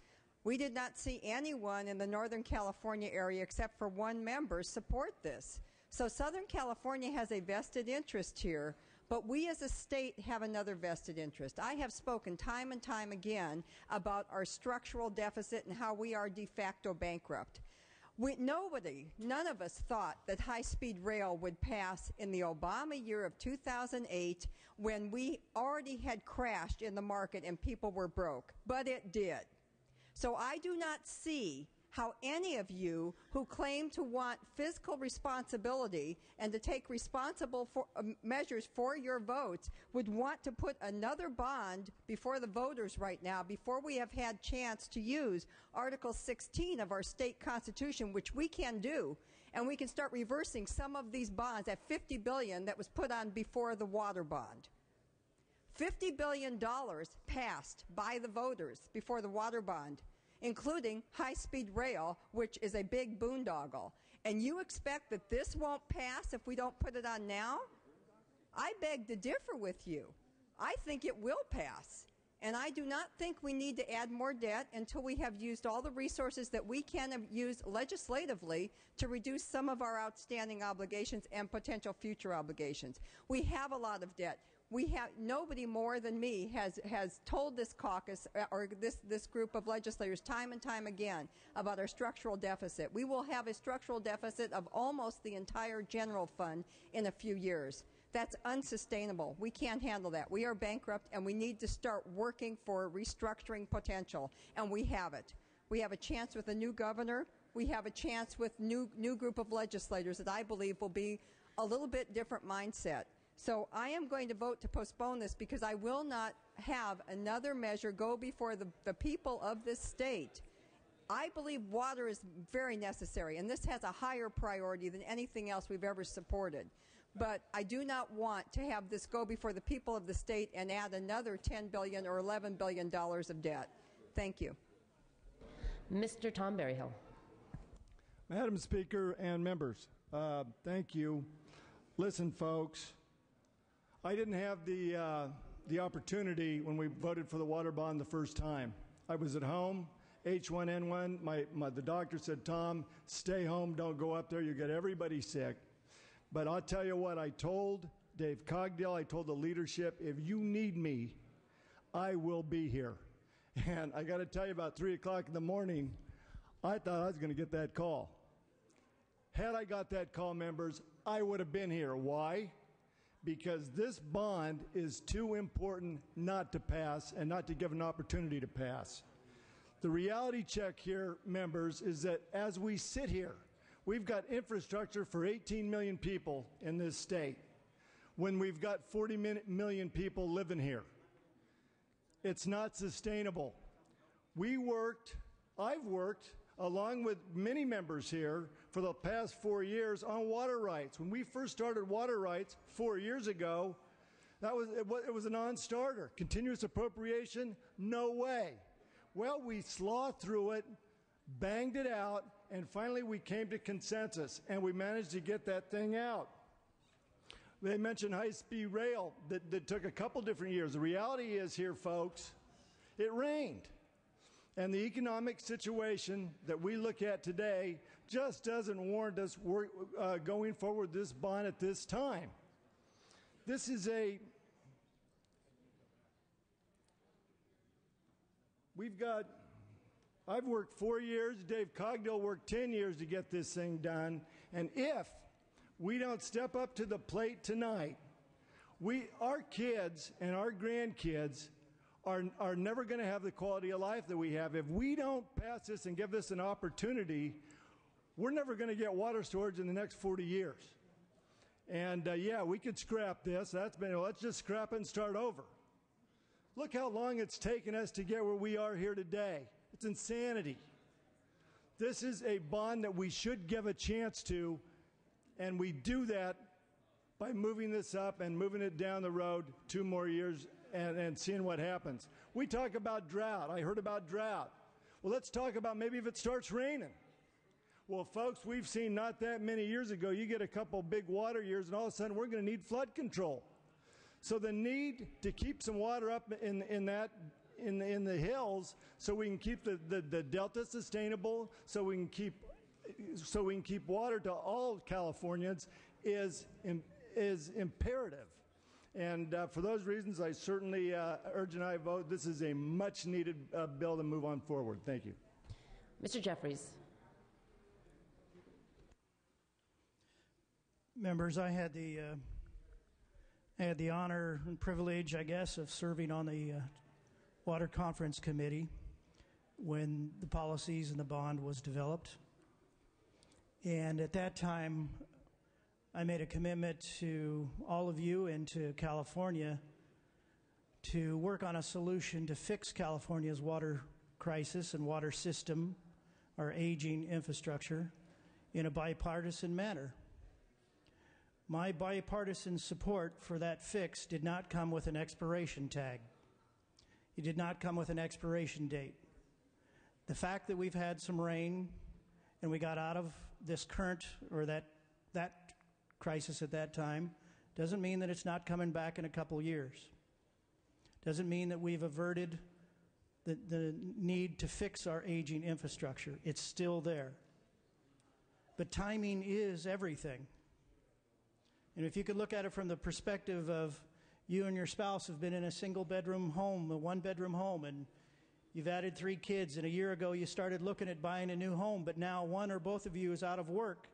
We did not see anyone in the Northern California area except for one member support this. So Southern California has a vested interest here, but we as a state have another vested interest. I have spoken time and time again about our structural deficit and how we are de facto bankrupt. None of us thought that high-speed rail would pass in the Obama year of 2008 when we already had crashed in the market and people were broke, but it did. So I do not see how any of you who claim to want fiscal responsibility and to take responsible measures for your votes would want to put another bond before the voters right now, before we have had chance to use Article 16 of our state constitution, which we can do, and we can start reversing some of these bonds at $50 billion that was put on before the water bond. $50 billion passed by the voters before the water bond, including high-speed rail, which is a big boondoggle. And you expect that this won't pass if we don't put it on now? I beg to differ with you. I think it will pass. And I do not think we need to add more debt until we have used all the resources that we can use legislatively to reduce some of our outstanding obligations and potential future obligations. We have a lot of debt. Nobody more than me has told this caucus or this group of legislators time and time again about our structural deficit. We will have a structural deficit of almost the entire general fund in a few years. That's unsustainable. We can't handle that. We are bankrupt, and we need to start working for restructuring potential, and we have it. We have a chance with a new governor. We have a chance with new group of legislators that I believe will be a little bit different mindset. So I am going to vote to postpone this because I will not have another measure go before the people of this state. I believe water is very necessary, and this has a higher priority than anything else we've ever supported. But I do not want to have this go before the people of the state and add another $10 billion or $11 billion of debt. Thank you. Mr. Tom Berryhill. Madam Speaker and members, thank you. Listen, folks, I didn't have the opportunity when we voted for the water bond the first time. I was at home, H1N1. The doctor said, Tom, stay home, don't go up there, you get everybody sick. But I'll tell you what, I told Dave Cogdell, I told the leadership, if you need me, I will be here. And I got to tell you, about 3 o'clock in the morning, I thought I was going to get that call. Had I got that call, members, I would have been here. Why? Because this bond is too important not to pass and not to give an opportunity to pass. The reality check here, members, is that as we sit here, we've got infrastructure for 18 million people in this state when we've got 40 million people living here. It's not sustainable. I've worked, along with many members here, for the past 4 years on water rights. When we first started water rights 4 years ago, it was a non-starter. Continuous appropriation? No way. Well, we slothed through it, banged it out, and finally we came to consensus, and we managed to get that thing out. They mentioned high-speed rail that took a couple different years. The reality is here, folks, it rained. And the economic situation that we look at today just doesn't warrant us going forward this bond at this time. This is I've worked 4 years, Dave Cogdell worked 10 years to get this thing done, and if we don't step up to the plate tonight, our kids and our grandkids are never going to have the quality of life that we have. If we don't pass this and give this an opportunity, we're never going to get water storage in the next 40 years. And yeah, we could scrap this. Let's just scrap it and start over. Look how long it's taken us to get where we are here today. It's insanity. This is a bond that we should give a chance to, and we do that by moving this up and moving it down the road 2 more years and seeing what happens. We talk about drought. I heard about drought. Well, let's talk about maybe if it starts raining. Well, folks, we've seen not that many years ago, you get a couple big water years, and all of a sudden we're going to need flood control. So the need to keep some water up in the hills so we can keep the delta sustainable, so we can keep water to all Californians is imperative. And for those reasons, I certainly urge and I vote this is a much-needed bill to move on forward. Thank you. Mr. Jeffries. Members, I had the honor and privilege, I guess, of serving on the Water Conference Committee when the policies and the bond was developed. And at that time, I made a commitment to all of you and to California to work on a solution to fix California's water crisis and water system, our aging infrastructure, in a bipartisan manner. My bipartisan support for that fix did not come with an expiration tag. It did not come with an expiration date. The fact that we've had some rain and we got out of this current or that crisis at that time doesn't mean that it's not coming back in a couple years. Doesn't mean that we've averted the need to fix our aging infrastructure. It's still there. But timing is everything. And if you could look at it from the perspective of you and your spouse have been in a single-bedroom home, a one-bedroom home, and you've added 3 kids, and a year ago you started looking at buying a new home, but now one or both of you is out of work.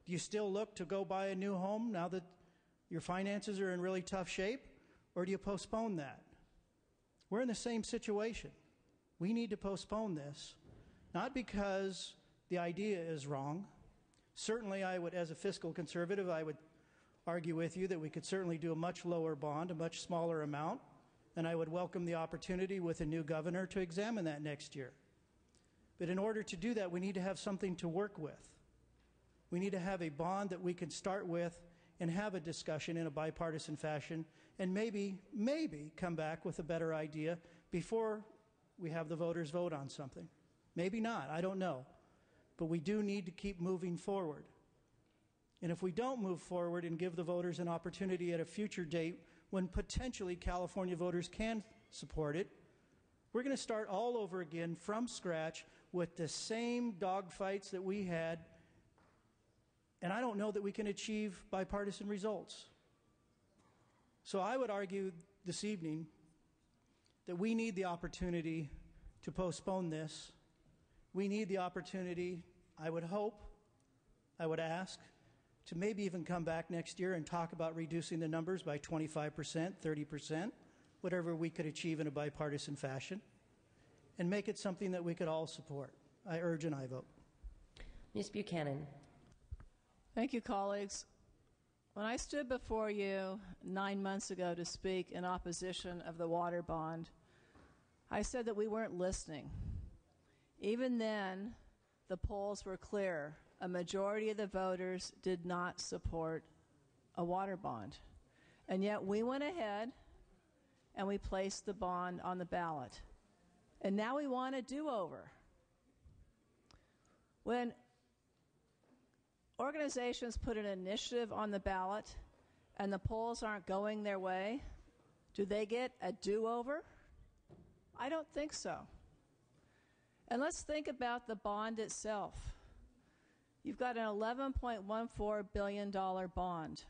Do you still look to go buy a new home now that your finances are in really tough shape, or do you postpone that? We're in the same situation. We need to postpone this, not because the idea is wrong. Certainly, I would, as a fiscal conservative, I would argue with you that we could certainly do a much lower bond, a much smaller amount, and I would welcome the opportunity with a new governor to examine that next year. But in order to do that, we need to have something to work with. We need to have a bond that we can start with and have a discussion in a bipartisan fashion, and maybe come back with a better idea before we have the voters vote on something. Maybe not, I don't know. But we do need to keep moving forward. And if we don't move forward and give the voters an opportunity at a future date when potentially California voters can support it, we're going to start all over again from scratch with the same dogfights that we had, and I don't know that we can achieve bipartisan results. So I would argue this evening that we need the opportunity to postpone this. We need the opportunity, I would hope, I would ask, to maybe even come back next year and talk about reducing the numbers by 25%, 30%, whatever we could achieve in a bipartisan fashion, and make it something that we could all support. I urge and I vote. Ms. Buchanan. Thank you, colleagues. When I stood before you 9 months ago to speak in opposition of the water bond, I said that we weren't listening. Even then, the polls were clear. A majority of the voters did not support a water bond. And yet we went ahead and we placed the bond on the ballot. And now we want a do-over. When organizations put an initiative on the ballot and the polls aren't going their way, do they get a do-over? I don't think so. And let's think about the bond itself. You've got an $11.14 billion bond.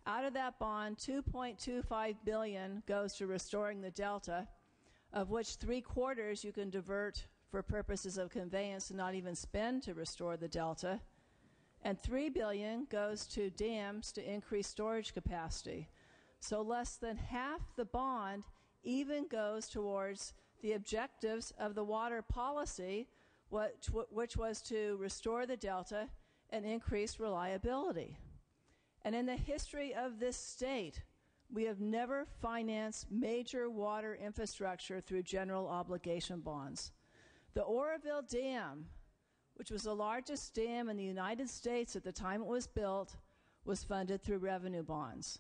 Out of that bond, $2.25 billion goes to restoring the Delta, of which 3/4 you can divert for purposes of conveyance and not even spend to restore the Delta. And $3 billion goes to dams to increase storage capacity. So less than half the bond even goes towards the objectives of the water policy, which was to restore the Delta and increase reliability. And in the history of this state, we have never financed major water infrastructure through general obligation bonds. The Oroville Dam, which was the largest dam in the United States at the time it was built, was funded through revenue bonds.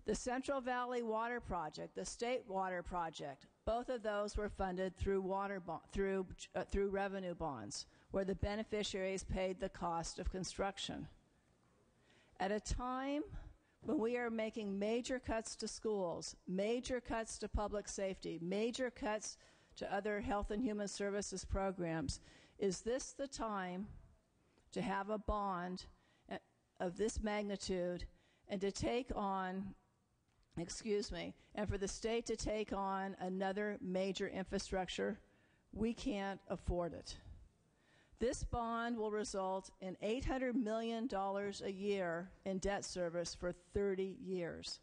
The Central Valley Water Project, the State Water Project, both of those were funded through revenue bonds, where the beneficiaries paid the cost of construction. At a time when we are making major cuts to schools, major cuts to public safety, major cuts to other health and human services programs, is this the time to have a bond of this magnitude and to take on, and for the state to take on another major infrastructure? We can't afford it. This bond will result in $800 million a year in debt service for 30 years.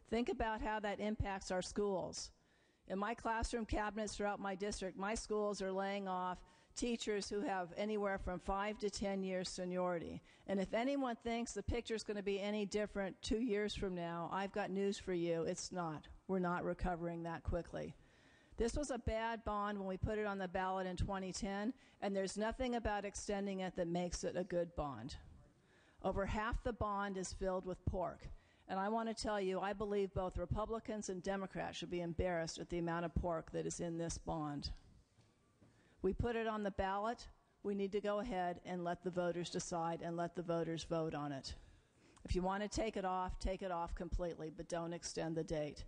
Think about how that impacts our schools. In my classroom cabinets throughout my district, my schools are laying off teachers who have anywhere from 5 to 10 years seniority. And if anyone thinks the picture's going to be any different 2 years from now, I've got news for you. It's not. We're not recovering that quickly. This was a bad bond when we put it on the ballot in 2010, and there's nothing about extending it that makes it a good bond. Over half the bond is filled with pork. And I want to tell you, I believe both Republicans and Democrats should be embarrassed at the amount of pork that is in this bond. We put it on the ballot. We need to go ahead and let the voters decide and let the voters vote on it. If you want to take it off completely, but don't extend the date.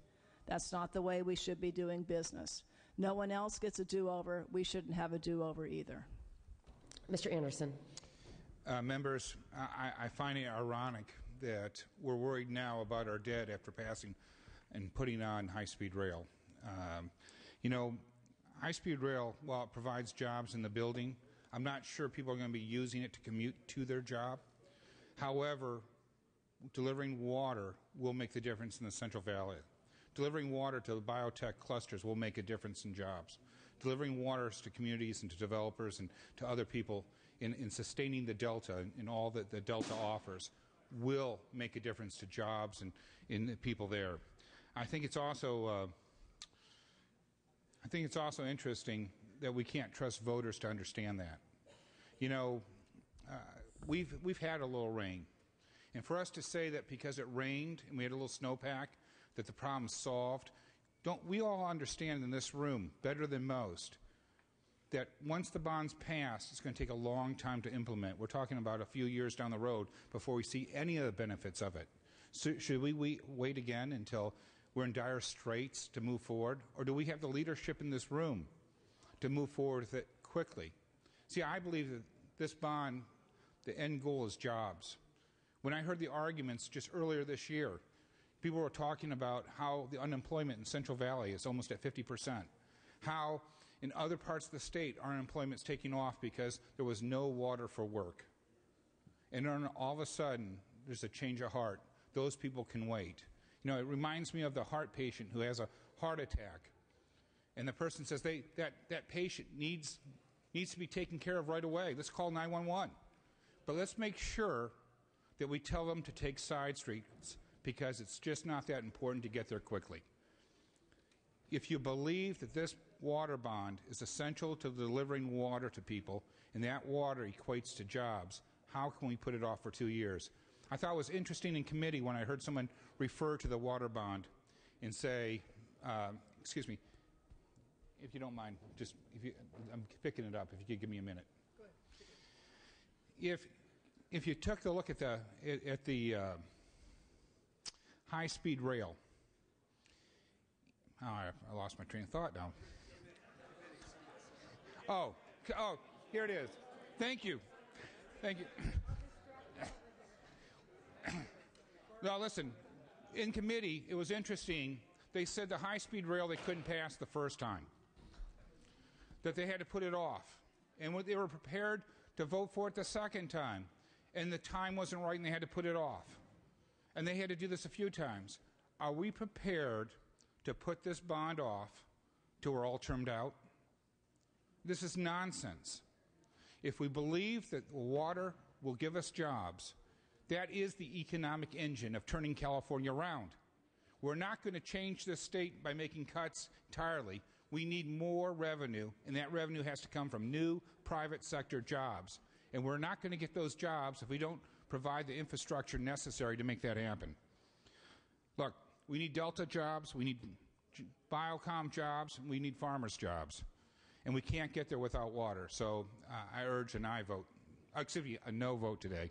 That's not the way we should be doing business. No one else gets a do-over. We shouldn't have a do-over either. Mr. Anderson. Members, I find it ironic that we're worried now about our debt after passing and putting on high-speed rail. You know, high-speed rail, while it provides jobs in the building, I'm not sure people are going to be using it to commute to their job. However, delivering water will make the difference in the Central Valley. Delivering water to the biotech clusters will make a difference in jobs. Delivering waters to communities and to developers and to other people in sustaining the Delta and all that the Delta offers will make a difference to jobs and in the people there. I think it's also interesting that we can't trust voters to understand that. You know, we've had a little rain, and for us to say that because it rained and we had a little snowpack that the problem's solved, don't we all understand in this room better than most that once the bond's passed, it's going to take a long time to implement. We're talking about a few years down the road before we see any of the benefits of it. So should we wait again until we're in dire straits to move forward? Or do we have the leadership in this room to move forward with it quickly? See, I believe that this bond, the end goal is jobs. When I heard the arguments just earlier this year, people were talking about how the unemployment in Central Valley is almost at 50%. How in other parts of the state, our unemployment's taking off because there was no water for work. And then all of a sudden, there's a change of heart. Those people can wait. You know, it reminds me of the heart patient who has a heart attack. And the person says that patient needs to be taken care of right away. Let's call 911. But let's make sure that we tell them to take side streets because it's just not that important to get there quickly. If you believe that this water bond is essential to delivering water to people, and that water equates to jobs, how can we put it off for 2 years? I thought it was interesting in committee when I heard someone refer to the water bond and say, excuse me, if you don't mind, I'm picking it up, if you could give me a minute. Go ahead. If you took a look at the high-speed rail, I lost my train of thought now. Oh, here it is. Thank you. Now, listen, in committee, it was interesting. They said the high-speed rail they couldn't pass the first time, that they had to put it off. And they were prepared to vote for it the second time, and the time wasn't right, and they had to put it off. And they had to do this a few times. Are we prepared to put this bond off till we're all termed out? This is nonsense. If we believe that water will give us jobs, that is the economic engine of turning California around. We're not going to change this state by making cuts entirely. We need more revenue, and that revenue has to come from new private sector jobs. And we're not going to get those jobs if we don't provide the infrastructure necessary to make that happen. Look, we need Delta jobs, we need biocom jobs, we need farmers jobs. And we can't get there without water. So I urge a no vote today.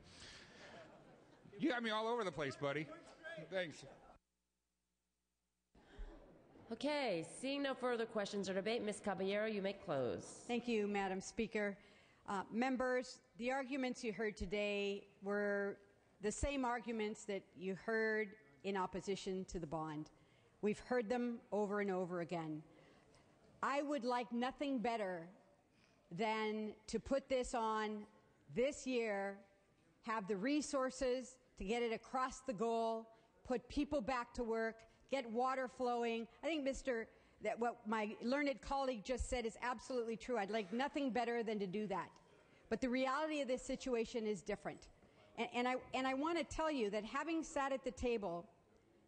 You got me all over the place, buddy. Thanks. Okay, seeing no further questions or debate, Ms. Caballero, you may close. Thank you, Madam Speaker. Members, the arguments you heard today were the same arguments that you heard in opposition to the bond. We've heard them over and over again. I would like nothing better than to put this on this year, have the resources to get it across the goal, put people back to work, get water flowing. I think that what my learned colleague just said is absolutely true. I'd like nothing better than to do that. But the reality of this situation is different. And I want to tell you that having sat at the table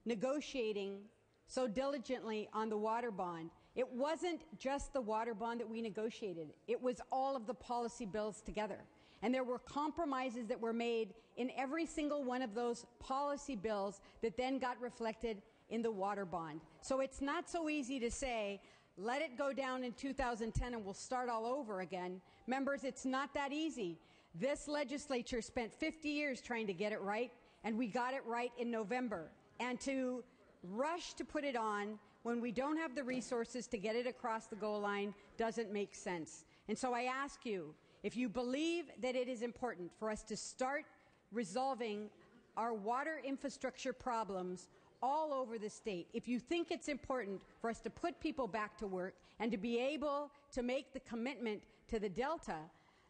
negotiating so diligently on the water bond, it wasn't just the water bond that we negotiated. It was all of the policy bills together. And there were compromises that were made in every single one of those policy bills that then got reflected in the water bond. So it's not so easy to say, let it go down in 2010 and we'll start all over again. Members, it's not that easy. This legislature spent 50 years trying to get it right, and we got it right in November. And to rush to put it on when we don't have the resources to get it across the goal line doesn't make sense. And so I ask you, if you believe that it is important for us to start resolving our water infrastructure problems all over the state. If you think it's important for us to put people back to work and to be able to make the commitment to the Delta,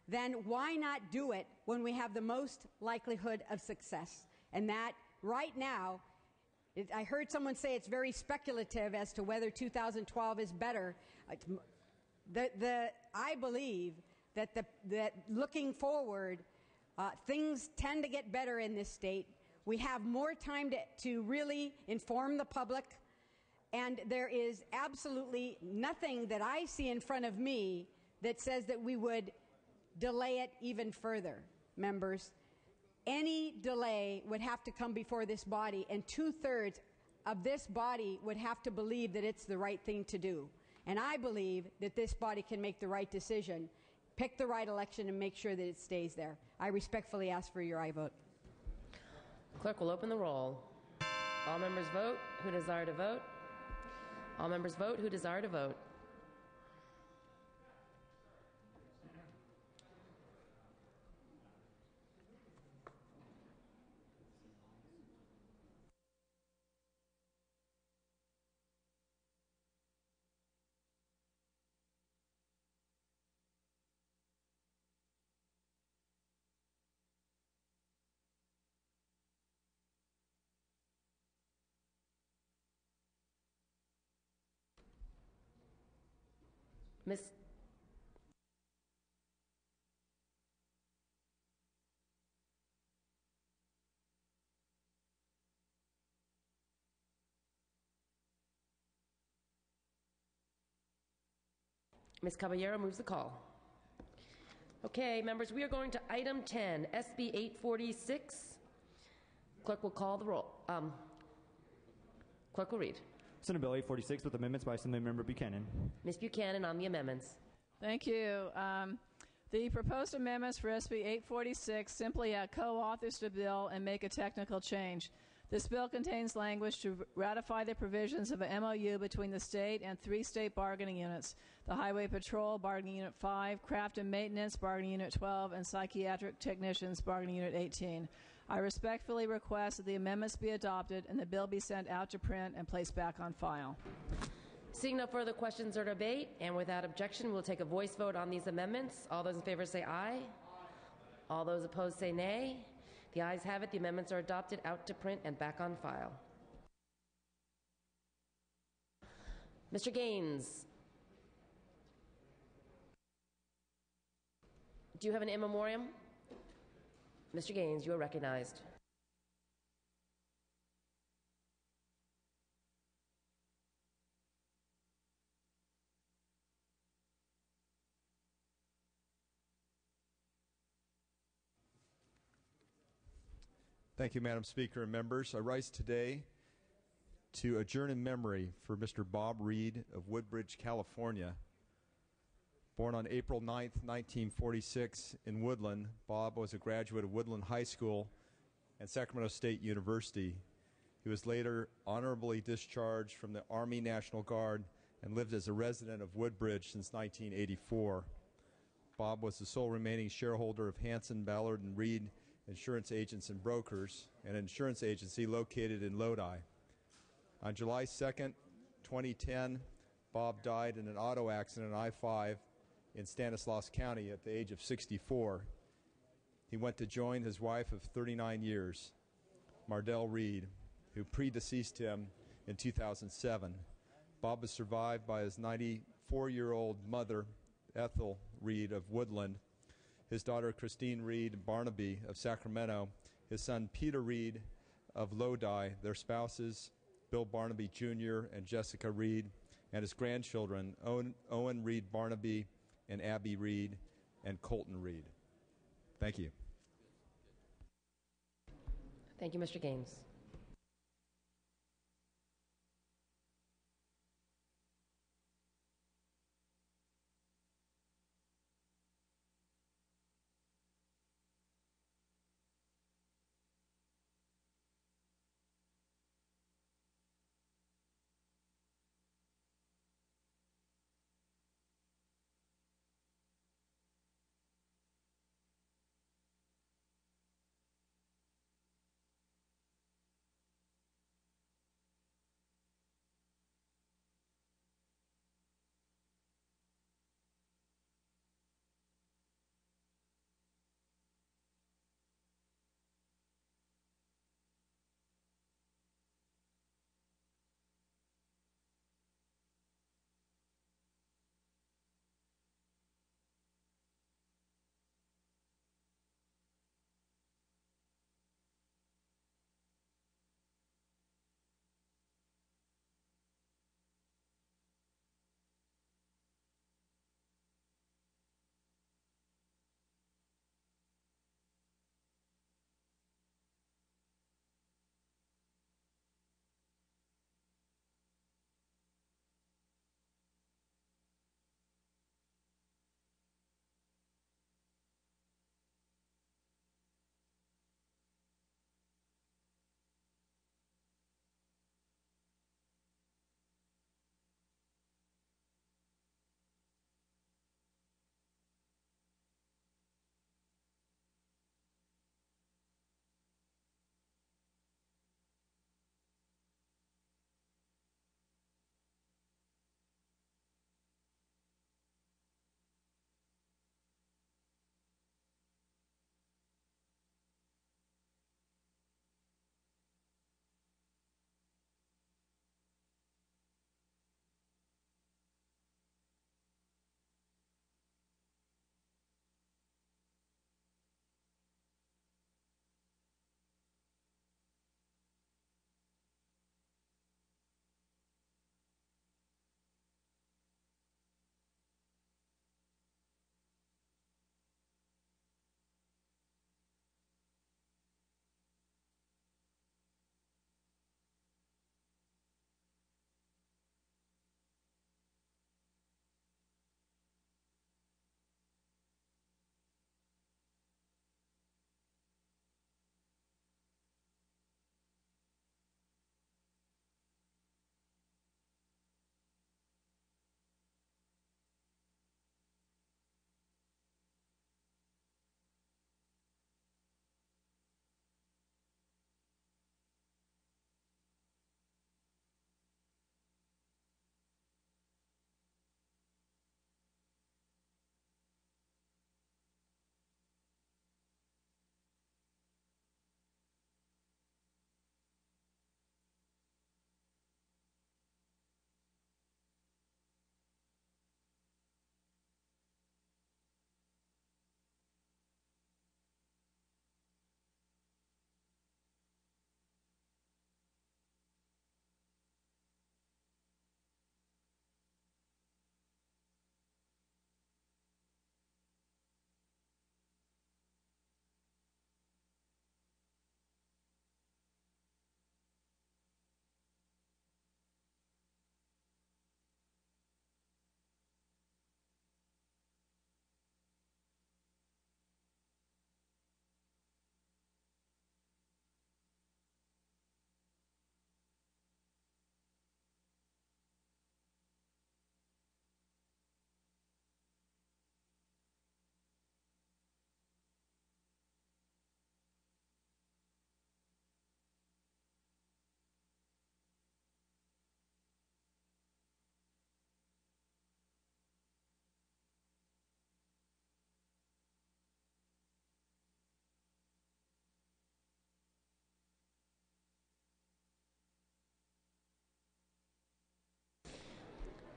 then why not do it when we have the most likelihood of success? And that right now, I heard someone say it's very speculative as to whether 2012 is better. I believe that looking forward, things tend to get better in this state. We have more time to really inform the public, and there is absolutely nothing that I see in front of me that says that we would delay it even further, members. Any delay would have to come before this body, and 2/3 of this body would have to believe that it's the right thing to do. And I believe that this body can make the right decision, pick the right election, and make sure that it stays there. I respectfully ask for your aye vote. Clerk will open the roll. All members vote who desire to vote. All members vote who desire to vote. Ms. Caballero moves the call. Okay, members, we are going to item 10, SB 846. Clerk will call the roll. Clerk will read. Senate Bill 846 with amendments by Assemblymember Buchanan. Ms. Buchanan on the amendments. Thank you. The proposed amendments for SB 846 simply add co-authors to the bill and make a technical change. This bill contains language to ratify the provisions of an MOU between the state and 3 state bargaining units: the Highway Patrol Bargaining Unit 5, Craft and Maintenance Bargaining Unit 12, and Psychiatric Technicians Bargaining Unit 18. I respectfully request that the amendments be adopted and the bill be sent out to print and placed back on file. Seeing no further questions or debate, and without objection, we'll take a voice vote on these amendments. All those in favor say aye. All those opposed say nay. The ayes have it. The amendments are adopted, out to print, and back on file. Mr. Gaines, do you have an in memoriam? Mr. Gaines, you are recognized. Thank you, Madam Speaker and members. I rise today to adjourn in memory for Mr. Bob Reed of Woodbridge, California. Born on April 9, 1946 in Woodland, Bob was a graduate of Woodland High School and Sacramento State University. He was later honorably discharged from the Army National Guard and lived as a resident of Woodbridge since 1984. Bob was the sole remaining shareholder of Hanson, Ballard, and Reed Insurance Agents and Brokers, an insurance agency located in Lodi. On July 2nd, 2010, Bob died in an auto accident on I-5 in Stanislaus County at the age of 64. He went to join his wife of 39 years, Mardell Reed, who predeceased him in 2007. Bob is survived by his 94-year-old mother, Ethel Reed of Woodland, his daughter Christine Reed Barnaby of Sacramento, his son Peter Reed of Lodi, their spouses Bill Barnaby Jr. and Jessica Reed, and his grandchildren Owen Reed Barnaby and Abby Reed and Colton Reed. Thank you. Thank you, Mr. Gaines.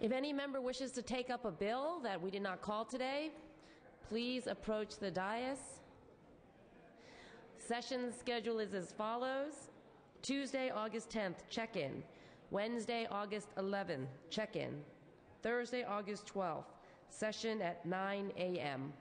If any member wishes to take up a bill that we did not call today, please approach the dais. Session schedule is as follows. Tuesday, August 10th, check-in. Wednesday, August 11th, check-in. Thursday, August 12th, session at 9 a.m.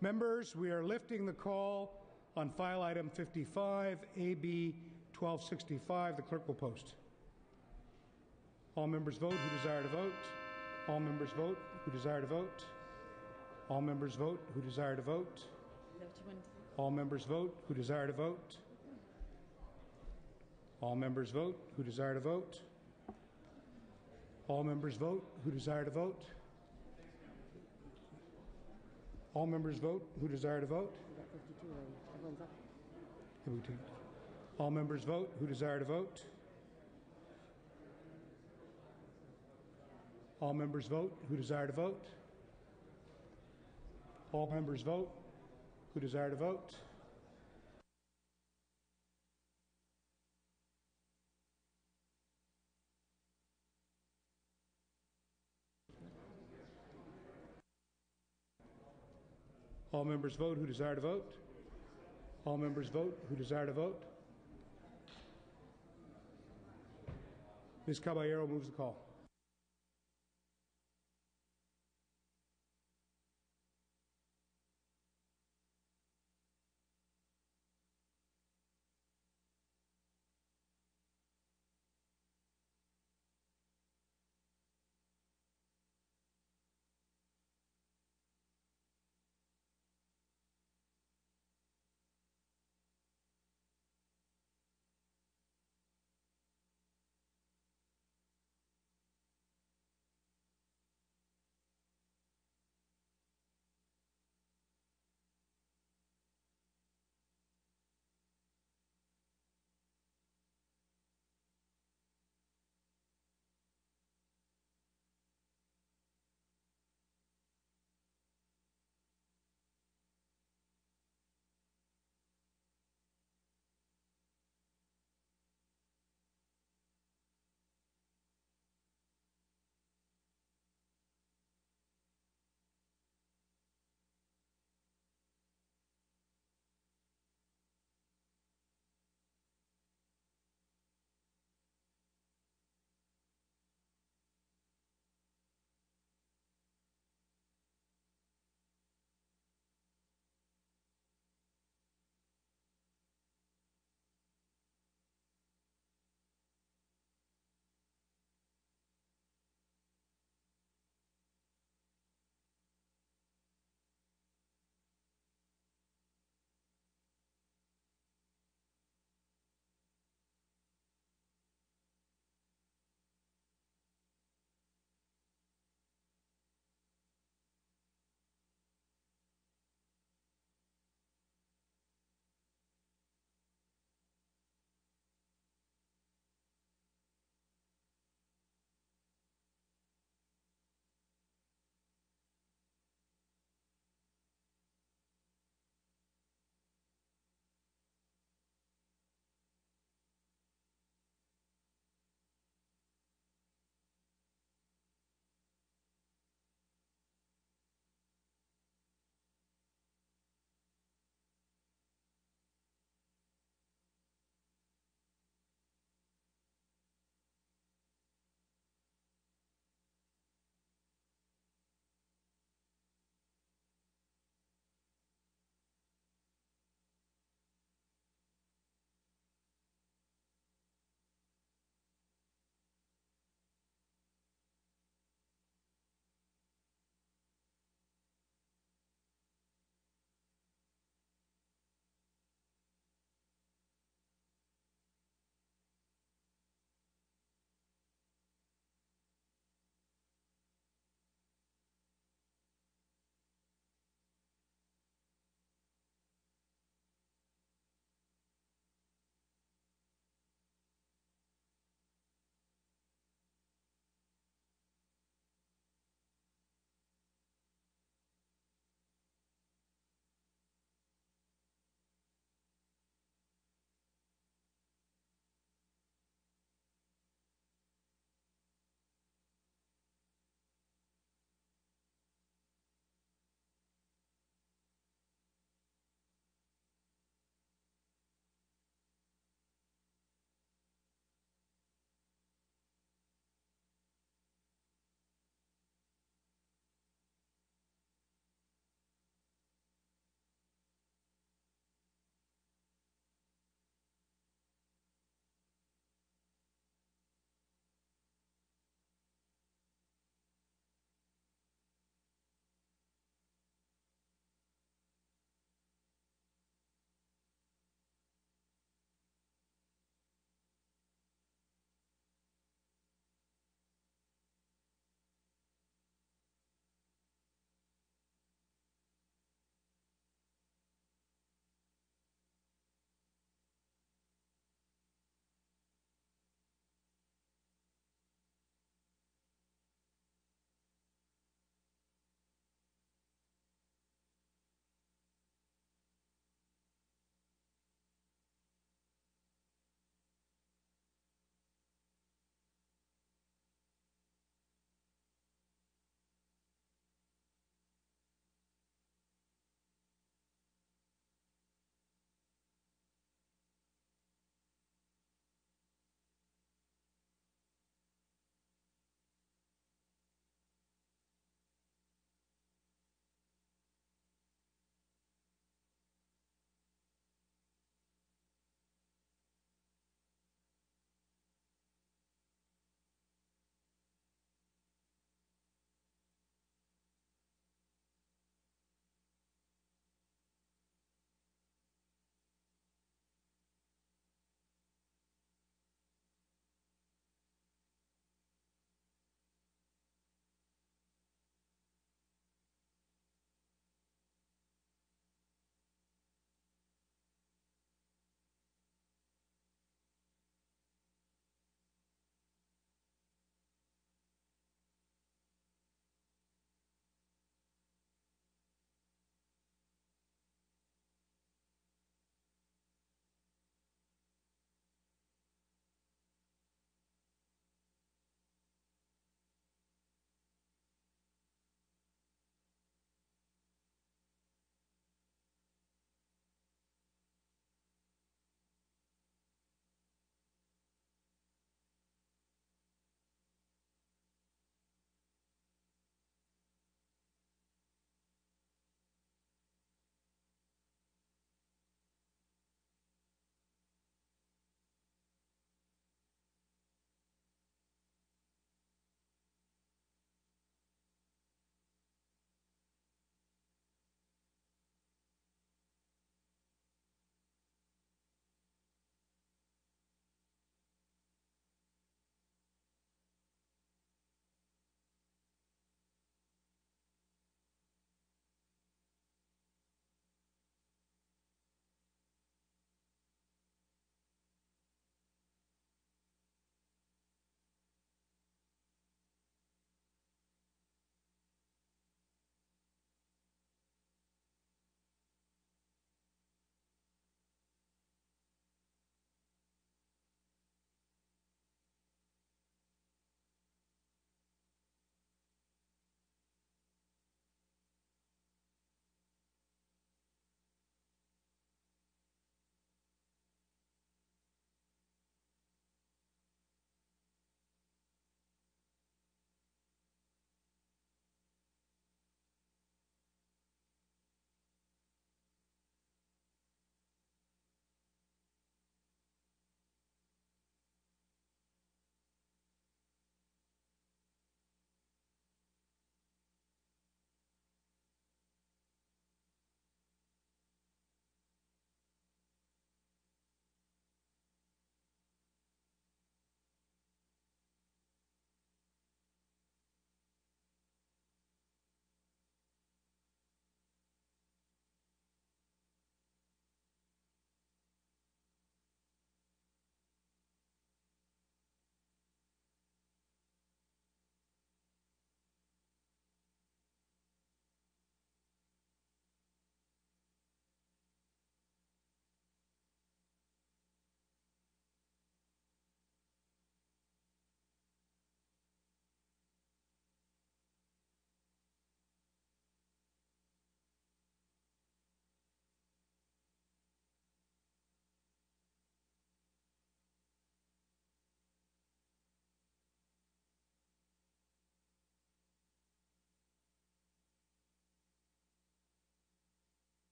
Members, we are lifting the call on file item 55, AB 1265. The clerk will post. All members vote who desire to vote. All members vote who desire to vote. All members vote who desire to vote. All members vote who desire to vote. All members vote who desire to vote. All members vote who desire to vote. All members vote who desire to vote. All members vote who desire to vote. All members vote who desire to vote. All members vote who desire to vote. All members vote who desire to vote. All members vote who desire to vote. Ms. Caballero moves the call.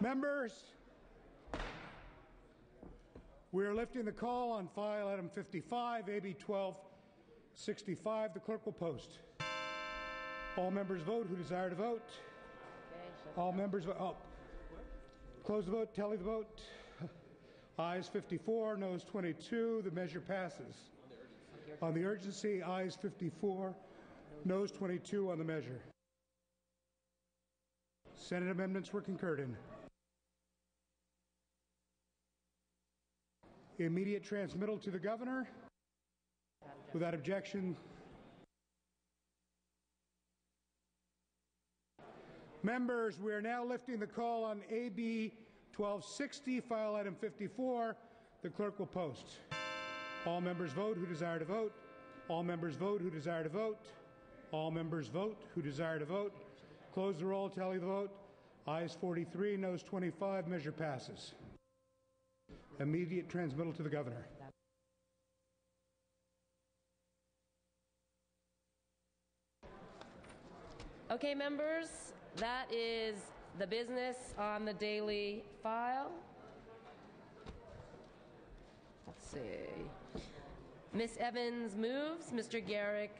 Members, we are lifting the call on file item 55, AB 1265. The clerk will post. All members vote who desire to vote. All members vote. Oh. Close the vote. Tally the vote. Ayes 54, noes 22. The measure passes. On the urgency, ayes 54, noes 22 on the measure. Senate amendments were concurred in. Immediate transmittal to the governor. Without objection. Members, we are now lifting the call on AB 1260, file item 54. The clerk will post. All members vote who desire to vote. All members vote who desire to vote. All members vote who desire to vote. Close the roll, tally the vote. Ayes 43, noes 25. Measure passes. Immediate transmittal to the governor. Okay, members, that is the business on the daily file. Let's see. Ms. Evans moves. Mr. Garrick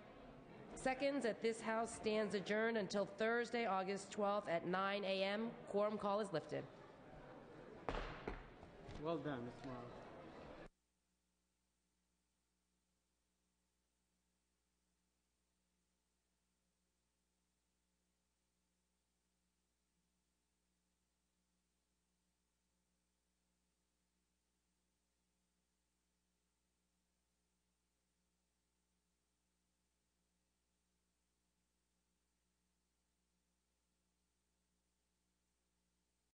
seconds. That this House stands adjourned until Thursday, August 12th at 9 a.m. Quorum call is lifted. Well done, Ms. Morales.